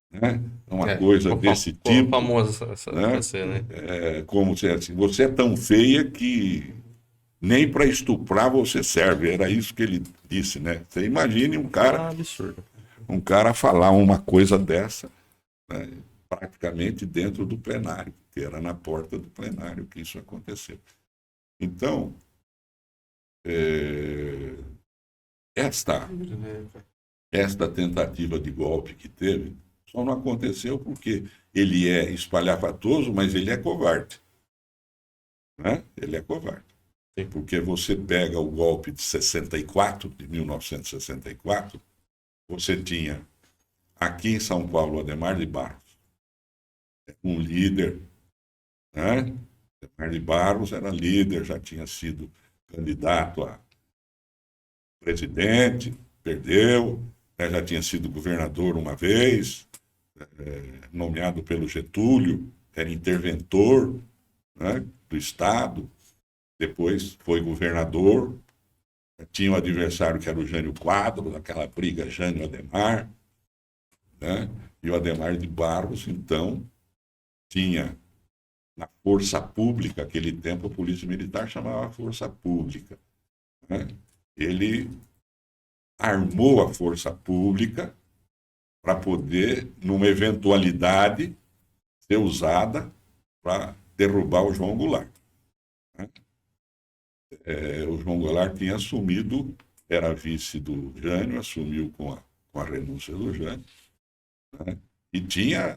Speaker 2: né? Uma coisa desse tipo.
Speaker 1: Famosa essa
Speaker 2: né?
Speaker 1: cena, né?
Speaker 2: Como se assim, você é tão feia que nem para estuprar você serve. Era isso que ele disse, né? Você imagine um cara,
Speaker 1: Absurdo.
Speaker 2: um cara falar uma coisa dessa, né? Praticamente dentro do plenário, que era na porta do plenário que isso aconteceu. Então, esta tentativa de golpe que teve só não aconteceu porque ele é espalhafatoso, mas ele é covarde. Né? Ele é covarde.
Speaker 1: Sim.
Speaker 2: Porque você pega o golpe de 64, de 1964, você tinha aqui em São Paulo Adhemar de Barros, um líder, né? Adhemar de Barros era líder, já tinha sido candidato a presidente, perdeu, né? Já tinha sido governador uma vez, nomeado pelo Getúlio, era interventor, né, do Estado, depois foi governador, tinha um adversário que era o Jânio Quadros, aquela briga Jânio-Adhemar, né? E o Adhemar de Barros, então, tinha na força pública, naquele tempo a polícia militar chamava força pública, né? Ele armou a força pública para poder, numa eventualidade, ser usada para derrubar o João Goulart. Né? O João Goulart tinha assumido, era vice do Jânio, assumiu com a renúncia do Jânio, né? E tinha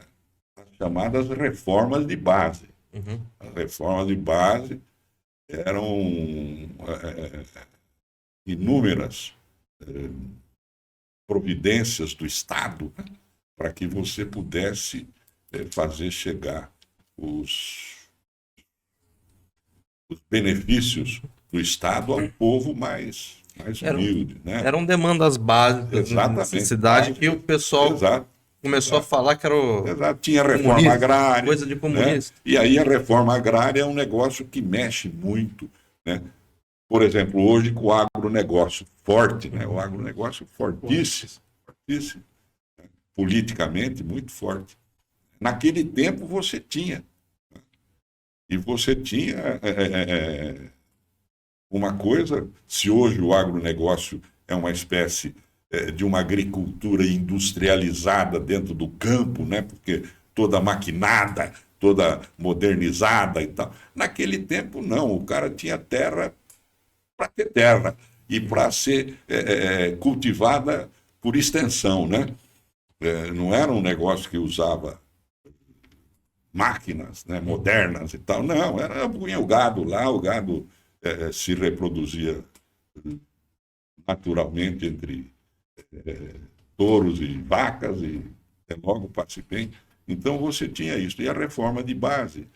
Speaker 2: as chamadas reformas de base.
Speaker 1: Uhum.
Speaker 2: As reformas de base eram inúmeras providências do Estado, né, para que você pudesse fazer chegar os benefícios do Estado ao povo mais humilde, né?
Speaker 1: Eram demandas básicas,
Speaker 2: Exatamente,
Speaker 1: necessidade que o pessoal
Speaker 2: Exato.
Speaker 1: começou a falar que era o
Speaker 2: Exato. Tinha reforma
Speaker 1: comunista,
Speaker 2: agrária.
Speaker 1: coisa de comunista.
Speaker 2: Né? E aí a reforma agrária é um negócio que mexe muito, né? Por exemplo, hoje com o agronegócio forte, né? O agronegócio fortíssimo, fortíssimo, né? Politicamente muito forte. Naquele tempo você tinha. E você tinha uma coisa, se hoje o agronegócio é uma espécie de uma agricultura industrializada dentro do campo, né? Porque toda maquinada, toda modernizada e tal. Naquele tempo, não. O cara tinha terra para ter terra e para ser cultivada por extensão, né? Não era um negócio que usava máquinas, né, modernas e tal. Não, punha o gado lá, o gado se reproduzia naturalmente entre touros e vacas e logo passe bem. Então você tinha isso. E a reforma de base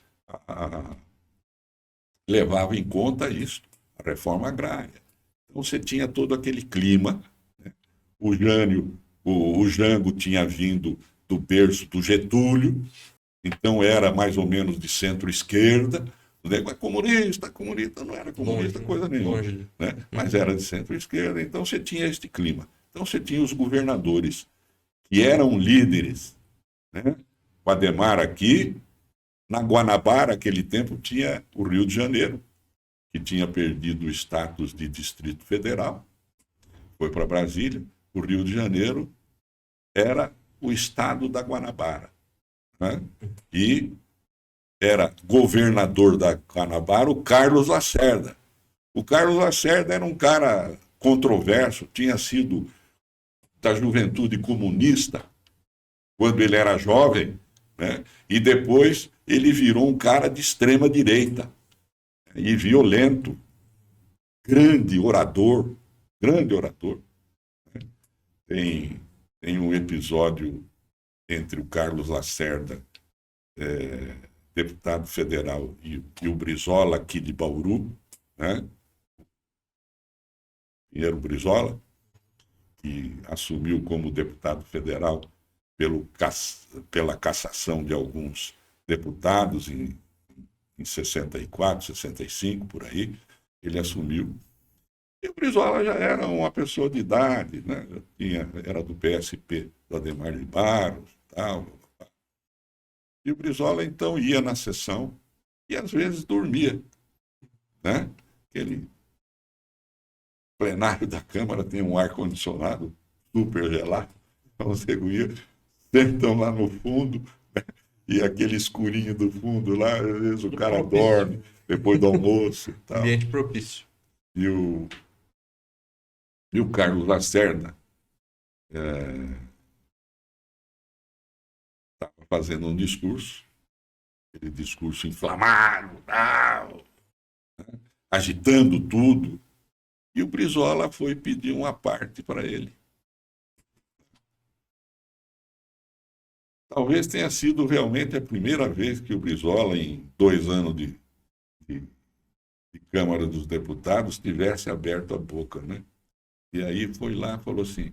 Speaker 2: levava em conta isso, a reforma agrária. Então você tinha todo aquele clima, né? O Jango tinha vindo do berço do Getúlio, então era mais ou menos de centro-esquerda. Mas comunista não era comunista, coisa nenhuma. Né? Mas era de centro-esquerda, então você tinha este clima. Então você tinha os governadores, que eram líderes. Né? O Adhemar aqui, na Guanabara, naquele tempo, tinha o Rio de Janeiro, que tinha perdido o status de Distrito Federal, foi para Brasília. O Rio de Janeiro era o estado da Guanabara. Né? E era governador da Guanabara o Carlos Lacerda. O Carlos Lacerda era um cara controverso, tinha sido da juventude comunista quando ele era jovem, né? E depois ele virou um cara de extrema direita e violento, grande orador. Né? Tem um episódio entre o Carlos Lacerda, deputado federal, e o Brizola, aqui de Bauru, né? Pinheiro Brizola, que assumiu como deputado federal pela cassação de alguns deputados em 64, 65, por aí, ele assumiu. E o Brizola já era uma pessoa de idade, né? Era do PSP, do Adhemar de Barros, tal. E o Brizola, então, ia na sessão e, às vezes, dormia. Né? Aquele plenário da Câmara tem um ar-condicionado super gelado. Então, você ia, sentam lá no fundo, né? E aquele escurinho do fundo lá, às vezes o cara dorme depois do almoço e tal.
Speaker 1: Ambiente propício.
Speaker 2: E o Carlos Lacerda estava fazendo um discurso, aquele discurso inflamado, tal, né? Agitando tudo, e o Brizola foi pedir uma parte para ele. Talvez tenha sido realmente a primeira vez que o Brizola, em 2 anos de Câmara dos Deputados, tivesse aberto a boca, né? E aí foi lá e falou assim: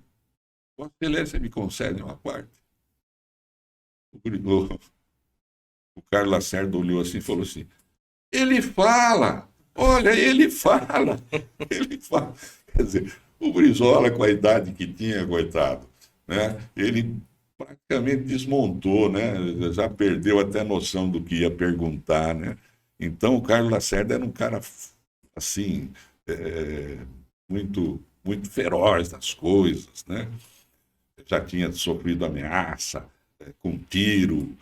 Speaker 2: Vossa Excelência me concede uma parte? O Carlos Lacerda olhou assim e falou assim: ele fala, olha, ele fala. Quer dizer, o Brizola, com a idade que tinha, coitado, né? Ele praticamente desmontou, né? Já perdeu até a noção do que ia perguntar, né? Então o Carlos Lacerda era um cara assim, muito, muito feroz nas coisas, né? Já tinha sofrido ameaça com tiro,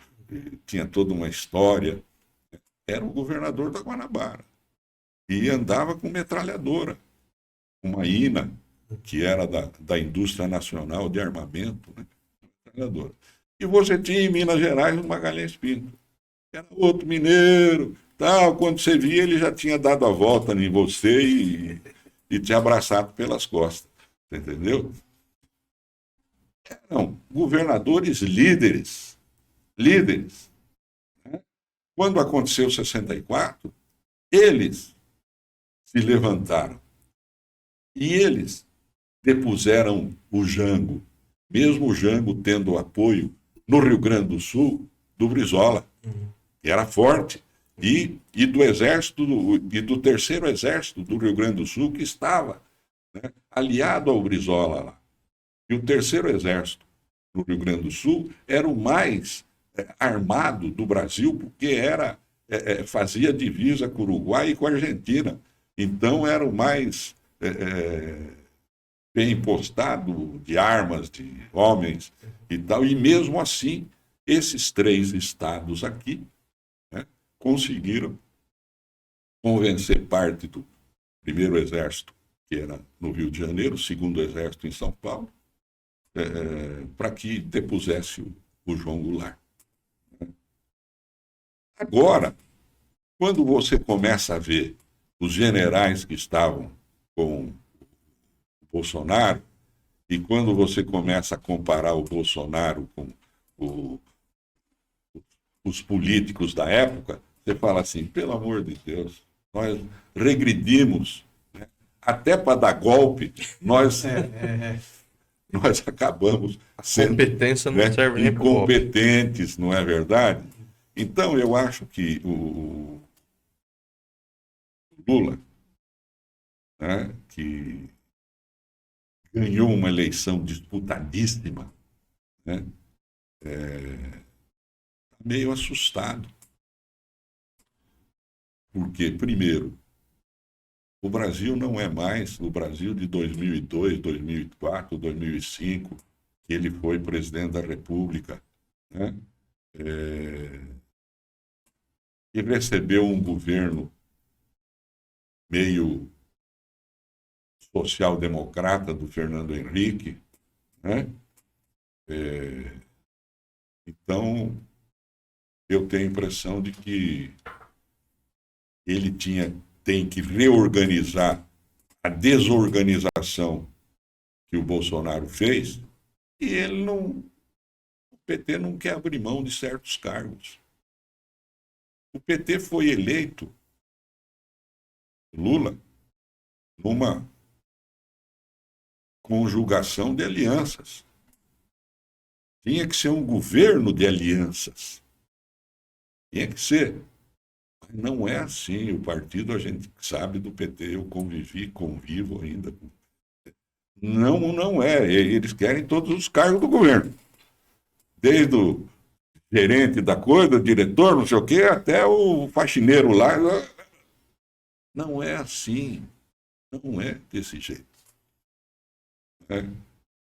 Speaker 2: tinha toda uma história. Era o governador da Guanabara e andava com metralhadora, uma INA, que era da Indústria Nacional de Armamento, né? Metralhadora. E você tinha em Minas Gerais o Magalhães Pinto, que era outro mineiro, tal. Quando você via, ele já tinha dado a volta em você e te abraçado pelas costas, entendeu? eram governadores líderes. Líderes. Né? Quando aconteceu 64, eles se levantaram e eles depuseram o Jango, mesmo o Jango tendo apoio no Rio Grande do Sul do Brizola, que era forte, e do exército, e do terceiro exército do Rio Grande do Sul, que estava, né, aliado ao Brizola lá. E o terceiro exército do Rio Grande do Sul era o mais armado do Brasil, porque fazia divisa com o Uruguai e com a Argentina. Então era o mais bem postado de armas, de homens e tal. E mesmo assim, esses 3 estados aqui, né, conseguiram convencer parte do primeiro exército, que era no Rio de Janeiro, o segundo exército em São Paulo, para que depusesse o João Goulart. Agora, quando você começa a ver os generais que estavam com o Bolsonaro, e quando você começa a comparar o Bolsonaro com os políticos da época, você fala assim, pelo amor de Deus, nós regredimos, né? Até para dar golpe, nós acabamos sendo,
Speaker 1: competência não,
Speaker 2: né,
Speaker 1: serve nem para golpe.
Speaker 2: incompetentes, não é verdade? Então, eu acho que o Lula, né, que ganhou uma eleição disputadíssima, né, meio assustado. Porque, primeiro, o Brasil não é mais o Brasil de 2002, 2004, 2005, que ele foi presidente da República, né? E recebeu um governo meio social-democrata do Fernando Henrique, né? Então, eu tenho a impressão de que ele tem que reorganizar a desorganização que o Bolsonaro fez, e o PT não quer abrir mão de certos cargos. O PT foi eleito, Lula, numa conjugação de alianças. Tinha que ser um governo de alianças. Tinha que ser. Mas não é assim. O partido, a gente sabe do PT, eu convivo ainda. Não é. Eles querem todos os cargos do governo. Desde o gerente da coisa, diretor, não sei o quê, até o faxineiro lá. Não é assim. Não é desse jeito.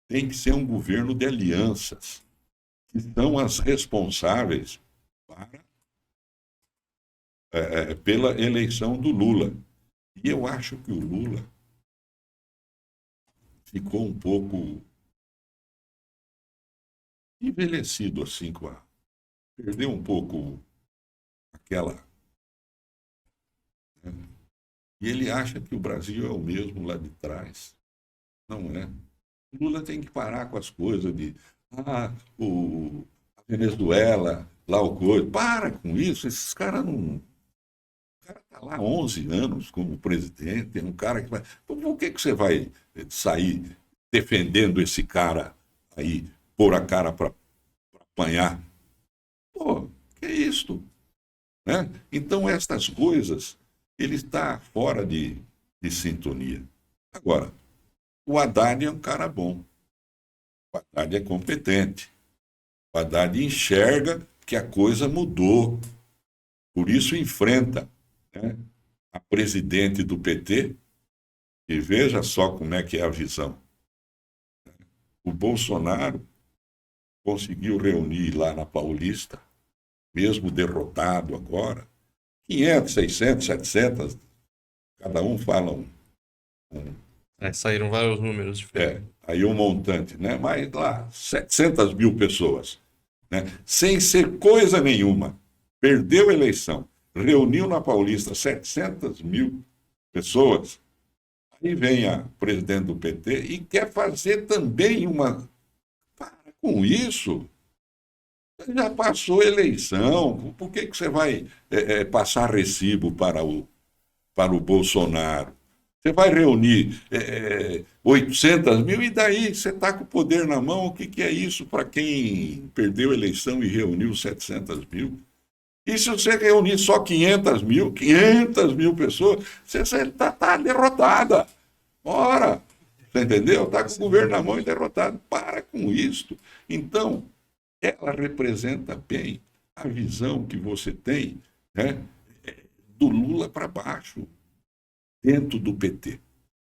Speaker 2: Tem que ser um governo de alianças, que são as responsáveis pela eleição do Lula. E eu acho que o Lula ficou um pouco envelhecido assim, perdeu um pouco aquela... E ele acha que o Brasil é o mesmo lá de trás. Não é. O Lula tem que parar com as coisas de a Venezuela, lá o coisa. Para com isso, esses caras não... O cara está lá há 11 anos como presidente, é um cara que vai... Por que você vai sair defendendo esse cara aí, pôr a cara para apanhar? Pô, que é isso? Né? Então, estas coisas, ele está fora de sintonia. Agora, o Haddad é um cara bom. O Haddad é competente. O Haddad enxerga que a coisa mudou. Por isso enfrenta, né, a presidente do PT, e veja só como é que é a visão. O Bolsonaro conseguiu reunir lá na Paulista, mesmo derrotado agora, 500, 600, 700, cada um fala
Speaker 1: saíram vários números diferentes.
Speaker 2: Aí um montante, né? Mas lá, 700 mil pessoas, né? Sem ser coisa nenhuma. Perdeu a eleição, reuniu na Paulista 700 mil pessoas. Aí vem a presidente do PT e quer fazer também uma... Para com isso. Já passou eleição. Por que você vai passar recibo para o Bolsonaro? Você vai reunir 800 mil e daí você está com o poder na mão. O que é isso para quem perdeu a eleição e reuniu 700 mil? E se você reunir só 500 mil pessoas, você está derrotada. Ora, você entendeu? Está com o governo na mão e derrotado. Para com isso. Então, ela representa bem a visão que você tem, né, do Lula para baixo, dentro do PT.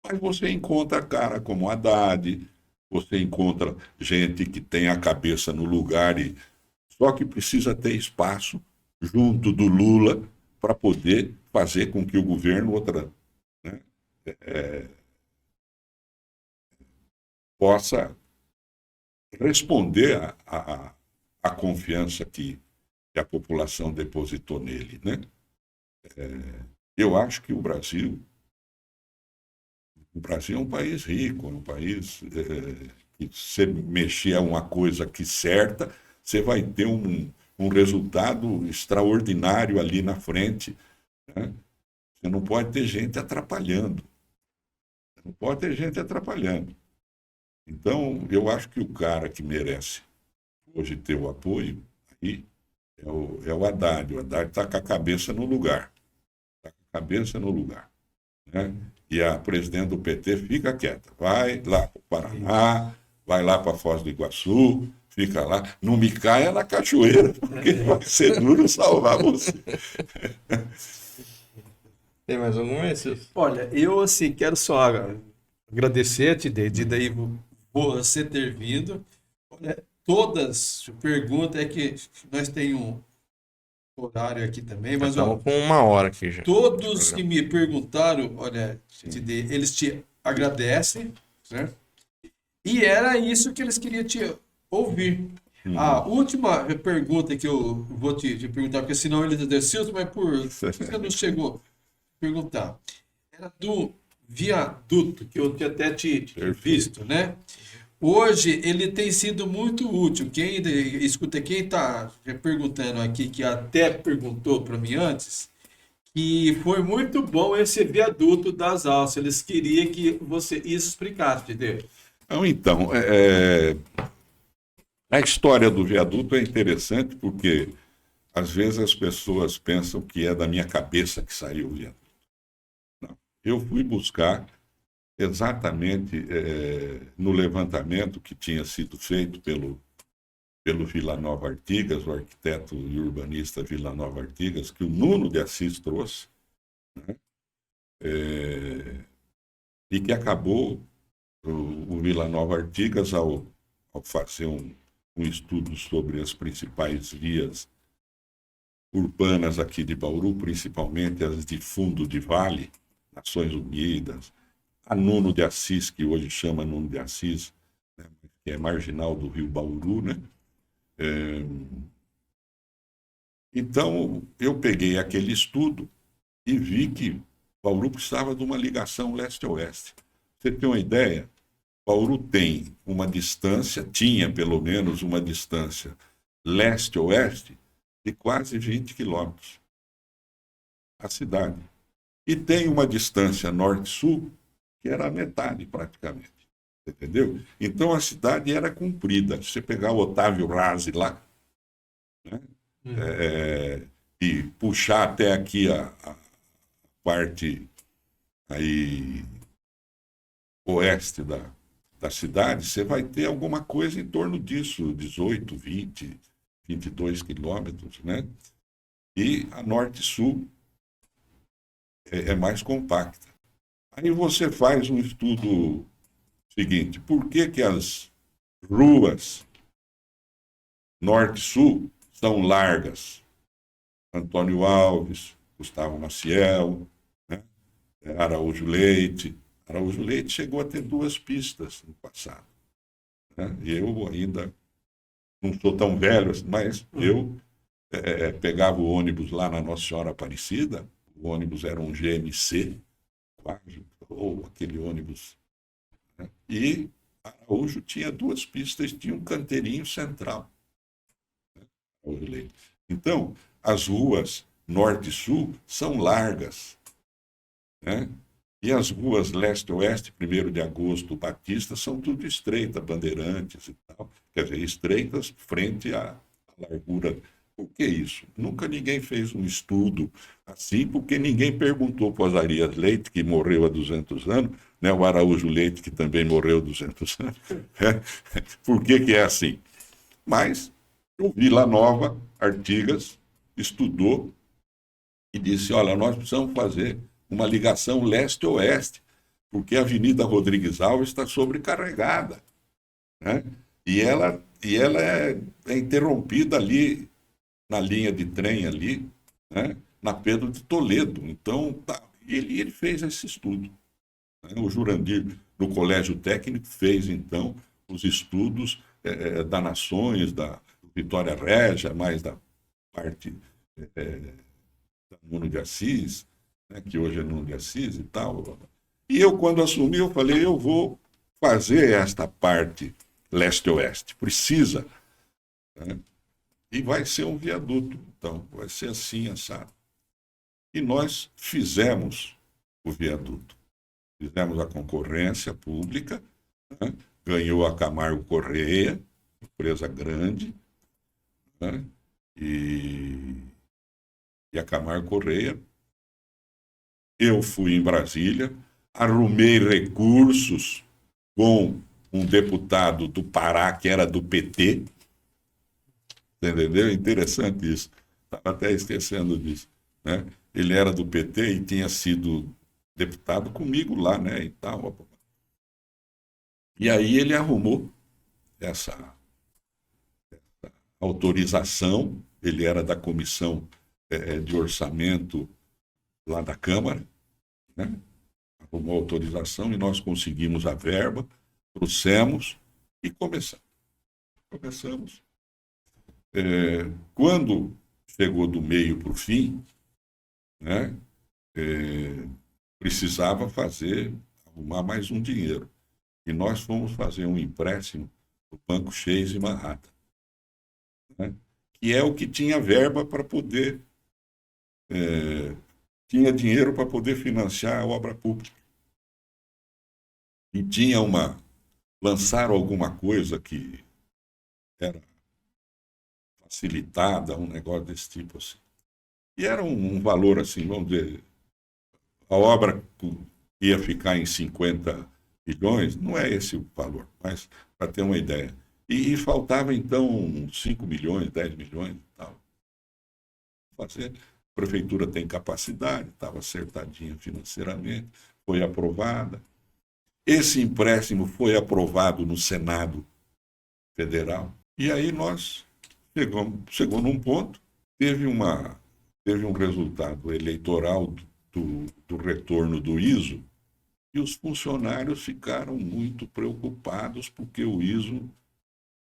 Speaker 2: Mas você encontra cara como Haddad, você encontra gente que tem a cabeça no lugar, só que precisa ter espaço junto do Lula para poder fazer com que o governo né, possa responder a confiança que a população depositou nele, né? Eu acho que o Brasil é um país rico, é um país que se mexer a uma coisa que certa, você vai ter um resultado extraordinário ali na frente, né? Você não pode ter gente atrapalhando. Não pode ter gente atrapalhando. Então, eu acho que o cara que merece hoje ter o apoio aí é o Haddad. O Haddad está com a cabeça no lugar. Está com a cabeça no lugar. Né? E a presidente do PT fica quieta. Vai lá para o Paraná, vai lá para Foz do Iguaçu, fica lá. Não me caia na cachoeira, porque vai ser duro salvar você.
Speaker 1: Tem mais algum, Messias?
Speaker 3: Olha, eu assim quero só agradecer-te, de daí você ter vindo. Olha, todas as perguntas, é que nós temos um horário aqui também, mas
Speaker 1: Estamos com 1 hora aqui já.
Speaker 3: todos que me perguntaram, olha, eles te agradecem, certo? E era isso que eles queriam te ouvir. A última pergunta que eu vou te perguntar, porque senão eles dizem, mas por que você não chegou a perguntar? Era do viaduto, que eu tinha até te visto, né? Hoje ele tem sido muito útil. Quem está perguntando aqui, que até perguntou para mim antes, que foi muito bom esse viaduto das alças. Eles queriam que você isso explicasse, entendeu?
Speaker 2: Então, a história do viaduto é interessante porque às vezes as pessoas pensam que é da minha cabeça que saiu o viaduto. Não. Eu fui buscar exatamente no levantamento que tinha sido feito pelo Vila Nova Artigas, o arquiteto e urbanista Vila Nova Artigas, que o Nuno de Assis trouxe, né? E que acabou o Vila Nova Artigas, ao fazer um estudo sobre as principais vias urbanas aqui de Bauru, principalmente as de fundo de vale, Nações Unidas, a Nuno de Assis, que hoje chama Nuno de Assis, né, que é marginal do Rio Bauru, né? Então, eu peguei aquele estudo e vi que Bauru precisava de uma ligação leste-oeste. Você tem uma ideia? Bauru tem uma distância, tinha pelo menos uma distância leste-oeste de quase 20 quilômetros. A cidade. E tem uma distância norte-sul que era a metade, praticamente. Entendeu? Então, a cidade era comprida. Se você pegar o Otávio Razzi lá, né, e puxar até aqui a parte aí oeste da cidade, você vai ter alguma coisa em torno disso, 18, 20, 22 quilômetros, né? E a norte-sul é mais compacta. Aí você faz um estudo seguinte: por que as ruas norte-sul são largas? Antônio Alves, Gustavo Maciel, né? Araújo Leite. Araújo Leite chegou a ter 2 pistas no passado, né? Eu ainda não sou tão velho, mas eu pegava o ônibus lá na Nossa Senhora Aparecida. O ônibus era um GMC, ou aquele ônibus, né? E Araújo tinha 2 pistas, tinha um canteirinho central. Então, as ruas norte e sul são largas, né? E as ruas leste-oeste, 1º de Agosto, Batista, são tudo estreitas, Bandeirantes e tal. Quer dizer, estreitas frente à largura. Por que isso? Nunca ninguém fez um estudo assim, porque ninguém perguntou para o Osarias Leite, que morreu há 200 anos, né? O Araújo Leite, que também morreu há 200 anos, por que é assim? Mas o Vila Nova, Artigas, estudou e disse, olha, nós precisamos fazer uma ligação leste-oeste, porque a Avenida Rodrigues Alves está sobrecarregada, né? E ela é interrompida ali na linha de trem ali, né? Na Pedro de Toledo. Então, ele fez esse estudo, né? O Jurandir, no Colégio Técnico, fez, então, os estudos da Nações, da Vitória Régia, mais da parte da Nuno de Assis, né, que hoje é Nuno de Assis e tal. E eu, quando assumi, eu falei, eu vou fazer esta parte leste-oeste. Precisa. Né? E vai ser um viaduto. Então, vai ser assim, assado. E nós fizemos o viaduto. Fizemos a concorrência pública, né? Ganhou a Camargo Correia, empresa grande, né? E a Camargo Correia. Eu fui em Brasília, arrumei recursos com um deputado do Pará, que era do PT. Entendeu? Interessante isso. Estava até esquecendo disso. Né? Ele era do PT e tinha sido deputado comigo lá, né? E tal. E aí ele arrumou essa autorização. Ele era da comissão de orçamento lá da Câmara, né? Arrumou a autorização e nós conseguimos a verba, trouxemos e começamos. Quando chegou do meio para o fim, né? Precisava arrumar mais um dinheiro. E nós fomos fazer um empréstimo do Banco Chase Manhattan, né? Que é o que tinha verba para poder... tinha dinheiro para poder financiar a obra pública. E tinha lançaram alguma coisa que era facilitada, um negócio desse tipo assim. E era um valor assim, vamos dizer, a obra ia ficar em 50 milhões, não é esse o valor, mas para ter uma ideia. E faltava então 5 milhões, 10 milhões e tal. Fazer. A prefeitura tem capacidade, estava acertadinha financeiramente, foi aprovada. Esse empréstimo foi aprovado no Senado Federal. E aí nós chegou num ponto, teve um resultado eleitoral do retorno do ISO, e os funcionários ficaram muito preocupados, porque o ISO,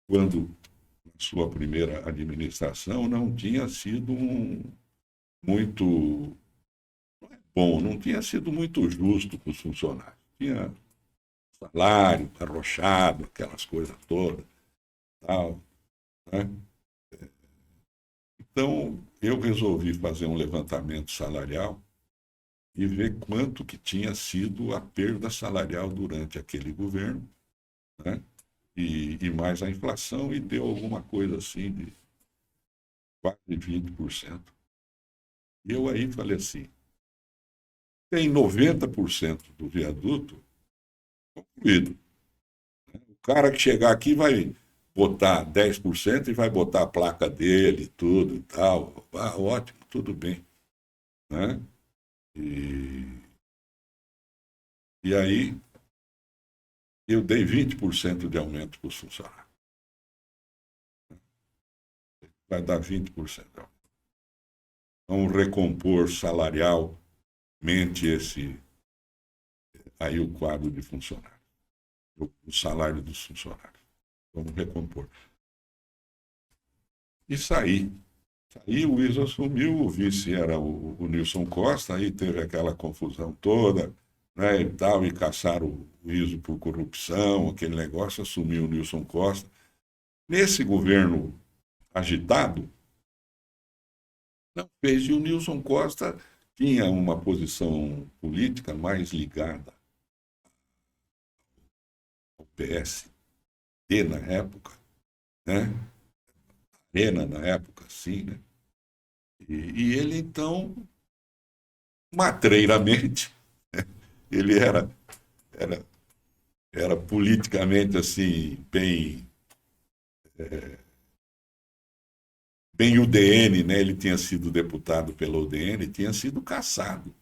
Speaker 2: quando na sua primeira administração, não tinha sido muito bom, não tinha sido muito justo para os funcionários. Tinha salário arrochado, aquelas coisas todas, tal, né? Então, eu resolvi fazer um levantamento salarial e ver quanto que tinha sido a perda salarial durante aquele governo, né? E mais a inflação, e deu alguma coisa assim de quase 20%. E eu aí falei assim, tem 90% do viaduto concluído. O cara que chegar aqui vai botar 10% e vai botar a placa dele, tudo e tal. Ah, ótimo, tudo bem. Né? E aí eu dei 20% de aumento para os funcionários. Vai dar 20% de aumento. Vamos recompor salarialmente aí o quadro de funcionários, o salário dos funcionários. Vamos recompor. E saí. Aí o ISO assumiu, o vice era o Nilson Costa, aí teve aquela confusão toda, né, e tal, e caçaram o ISO por corrupção, aquele negócio, assumiu o Nilson Costa. Nesse governo agitado, não fez, e o Nilson Costa tinha uma posição política mais ligada ao PSD na época, né? Arena na época, sim, né? E ele, então, matreiramente, ele era politicamente, assim, bem UDN, né? Ele tinha sido deputado pela UDN, tinha sido cassado.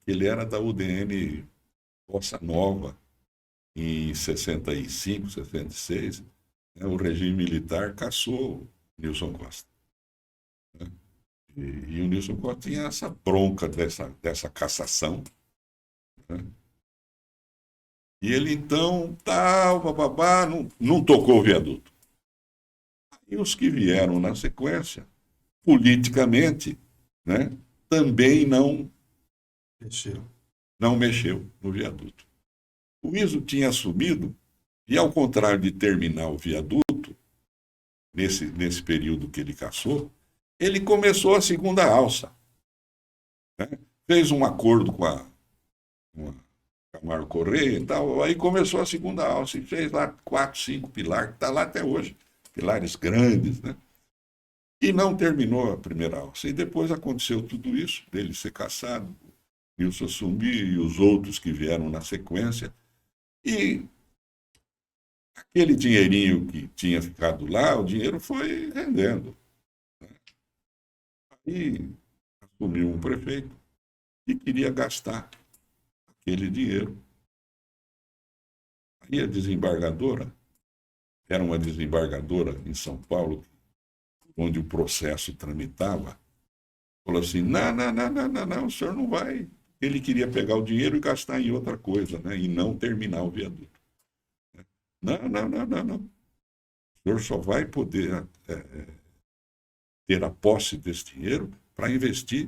Speaker 2: Ele era da UDN Bossa Nova, em 65, 66, né? O regime militar cassou Nilson Costa. Né? E o Nilson Costa tinha essa bronca dessa cassação. Né? E ele, então, tal, bababá, não tocou o viaduto. E os que vieram na sequência, politicamente, né, também não mexeu no viaduto. O ISO tinha assumido, e ao contrário de terminar o viaduto, nesse período que ele caçou, ele começou a segunda alça. Né? Fez um acordo com a Camargo Correia e tal, aí começou a segunda alça, e fez lá 4, 5 pilares, que está lá até hoje, pilares grandes, né? E não terminou a primeira alça. E depois aconteceu tudo isso, dele ser cassado, Nilson assumir e os outros que vieram na sequência. E aquele dinheirinho que tinha ficado lá, o dinheiro foi rendendo. Né? Aí assumiu um prefeito que queria gastar aquele dinheiro. Aí a desembargadora, era uma desembargadora em São Paulo, onde o processo tramitava, falou assim, não, o senhor não vai. Ele queria pegar o dinheiro e gastar em outra coisa, né? E não terminar o viaduto. Não. O senhor só vai poder ter a posse desse dinheiro para investir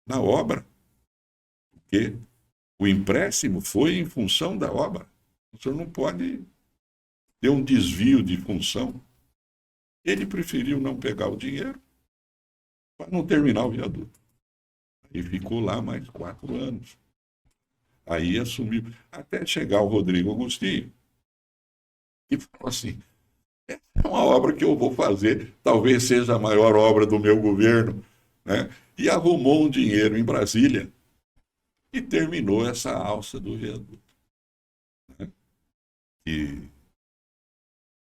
Speaker 2: na obra. Porque o empréstimo foi em função da obra. O senhor não pode ter um desvio de função. Ele preferiu não pegar o dinheiro para não terminar o viaduto. Aí ficou lá mais 4 anos. Aí assumiu, até chegar o Rodrigo Agostinho, e falou assim, é uma obra que eu vou fazer, talvez seja a maior obra do meu governo, né? E arrumou um dinheiro em Brasília e terminou essa alça do viaduto. Né? E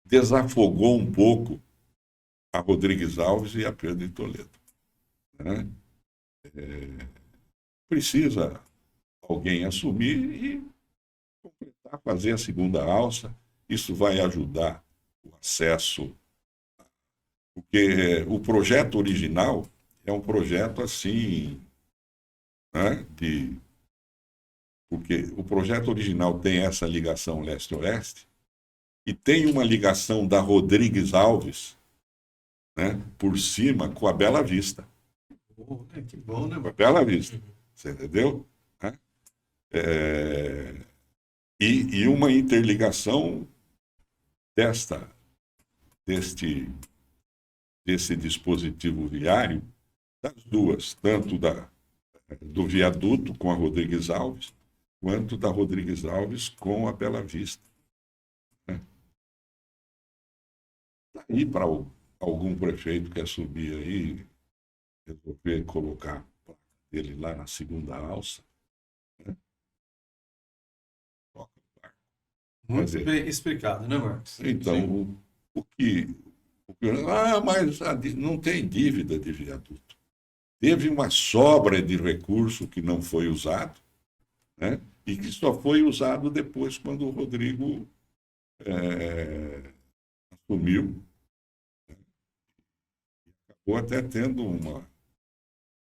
Speaker 2: desafogou um pouco a Rodrigues Alves e a Pedro de Toledo. Né? Precisa alguém assumir e completar, fazer a segunda alça. Isso vai ajudar o acesso, porque o projeto original é um projeto assim, né, porque o projeto original tem essa ligação leste-oeste e tem uma ligação da Rodrigues Alves, né, por cima com a Bela Vista.
Speaker 3: Que bom, né?
Speaker 2: Com a Bela Vista, você entendeu? E uma interligação desse dispositivo viário, das duas, tanto do viaduto com a Rodrigues Alves, quanto da Rodrigues Alves com a Bela Vista. Né? Daí para algum prefeito que subir aí, resolver colocar ele lá na segunda alça, né? Toca o barco.
Speaker 3: Muito bem explicado, né, Marcos?
Speaker 2: Então, mas não tem dívida de viaduto. Teve uma sobra de recurso que não foi usado, né? E que só foi usado depois quando o Rodrigo assumiu. Acabou até tendo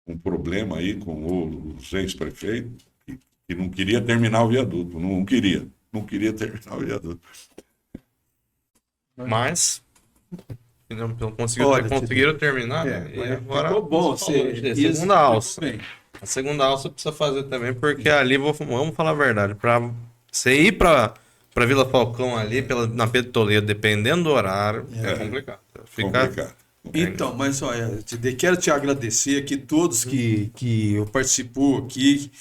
Speaker 2: um problema aí com os ex-prefeitos, que não queria terminar o viaduto, não queria terminar o viaduto.
Speaker 1: Mas não
Speaker 3: Olha,
Speaker 1: conseguiram terminar, né? E
Speaker 3: mas
Speaker 1: agora
Speaker 3: ficou bom.
Speaker 1: segunda alça. A segunda aula você precisa fazer também, porque ali, vamos falar a verdade, para você ir para Vila Falcão ali, na Pedro Toledo, dependendo do horário, é complicado.
Speaker 2: Complicado.
Speaker 3: Então, mas olha, quero te agradecer aqui, todos que participou aqui,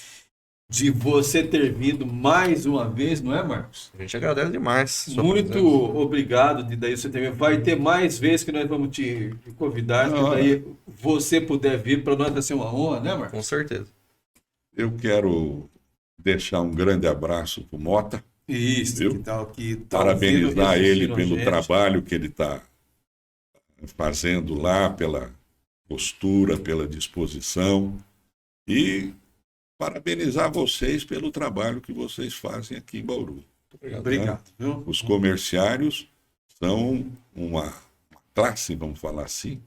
Speaker 3: de você ter vindo mais uma vez, não é, Marcos?
Speaker 1: A gente agradece demais. sua
Speaker 3: Muito
Speaker 1: presença.
Speaker 3: obrigado de daí você ter vindo. Vai ter mais vezes que nós vamos te convidar, que
Speaker 2: Não,
Speaker 3: daí você puder vir, para nós vai ser uma honra, né, Marcos?
Speaker 1: Com certeza.
Speaker 2: Eu quero deixar um grande abraço para o Mota,
Speaker 3: Isso,
Speaker 2: Viu?
Speaker 3: que tá
Speaker 2: parabenizar
Speaker 3: ouvindo,
Speaker 2: ele
Speaker 3: assistindo a
Speaker 2: pelo
Speaker 3: gente.
Speaker 2: trabalho que ele está fazendo lá, pela postura, pela disposição, e parabenizar vocês pelo trabalho que vocês fazem aqui em Bauru.
Speaker 3: Obrigado, viu?
Speaker 2: Os comerciários são uma classe, vamos falar assim,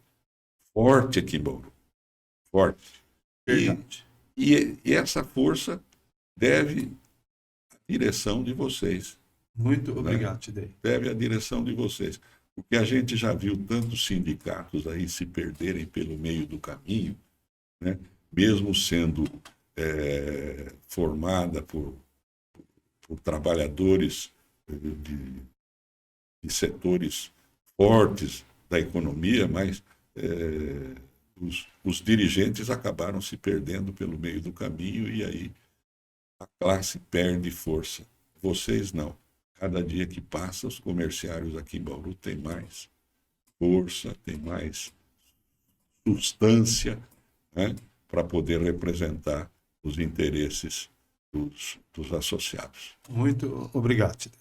Speaker 2: forte aqui em Bauru. Forte.
Speaker 3: Verdade.
Speaker 2: E essa força deve à direção de vocês.
Speaker 3: Muito obrigado, Tidei.
Speaker 2: Deve à direção de vocês. Porque a gente já viu tantos sindicatos aí se perderem pelo meio do caminho, né? Mesmo sendo formada por trabalhadores de setores fortes da economia, mas os dirigentes acabaram se perdendo pelo meio do caminho e aí a classe perde força. Vocês não. Cada dia que passa, os comerciários aqui em Bauru têm mais força, têm mais substância, né, para poder representar os interesses dos associados.
Speaker 3: Muito obrigado, Tidei.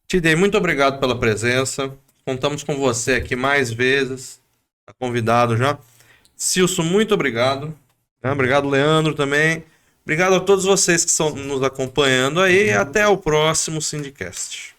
Speaker 1: Tidei, muito obrigado pela presença. Contamos com você aqui mais vezes. Está convidado já. Silson, muito obrigado. Obrigado, Leandro, também. Obrigado a todos vocês que estão nos acompanhando aí. E até o próximo Sindicast.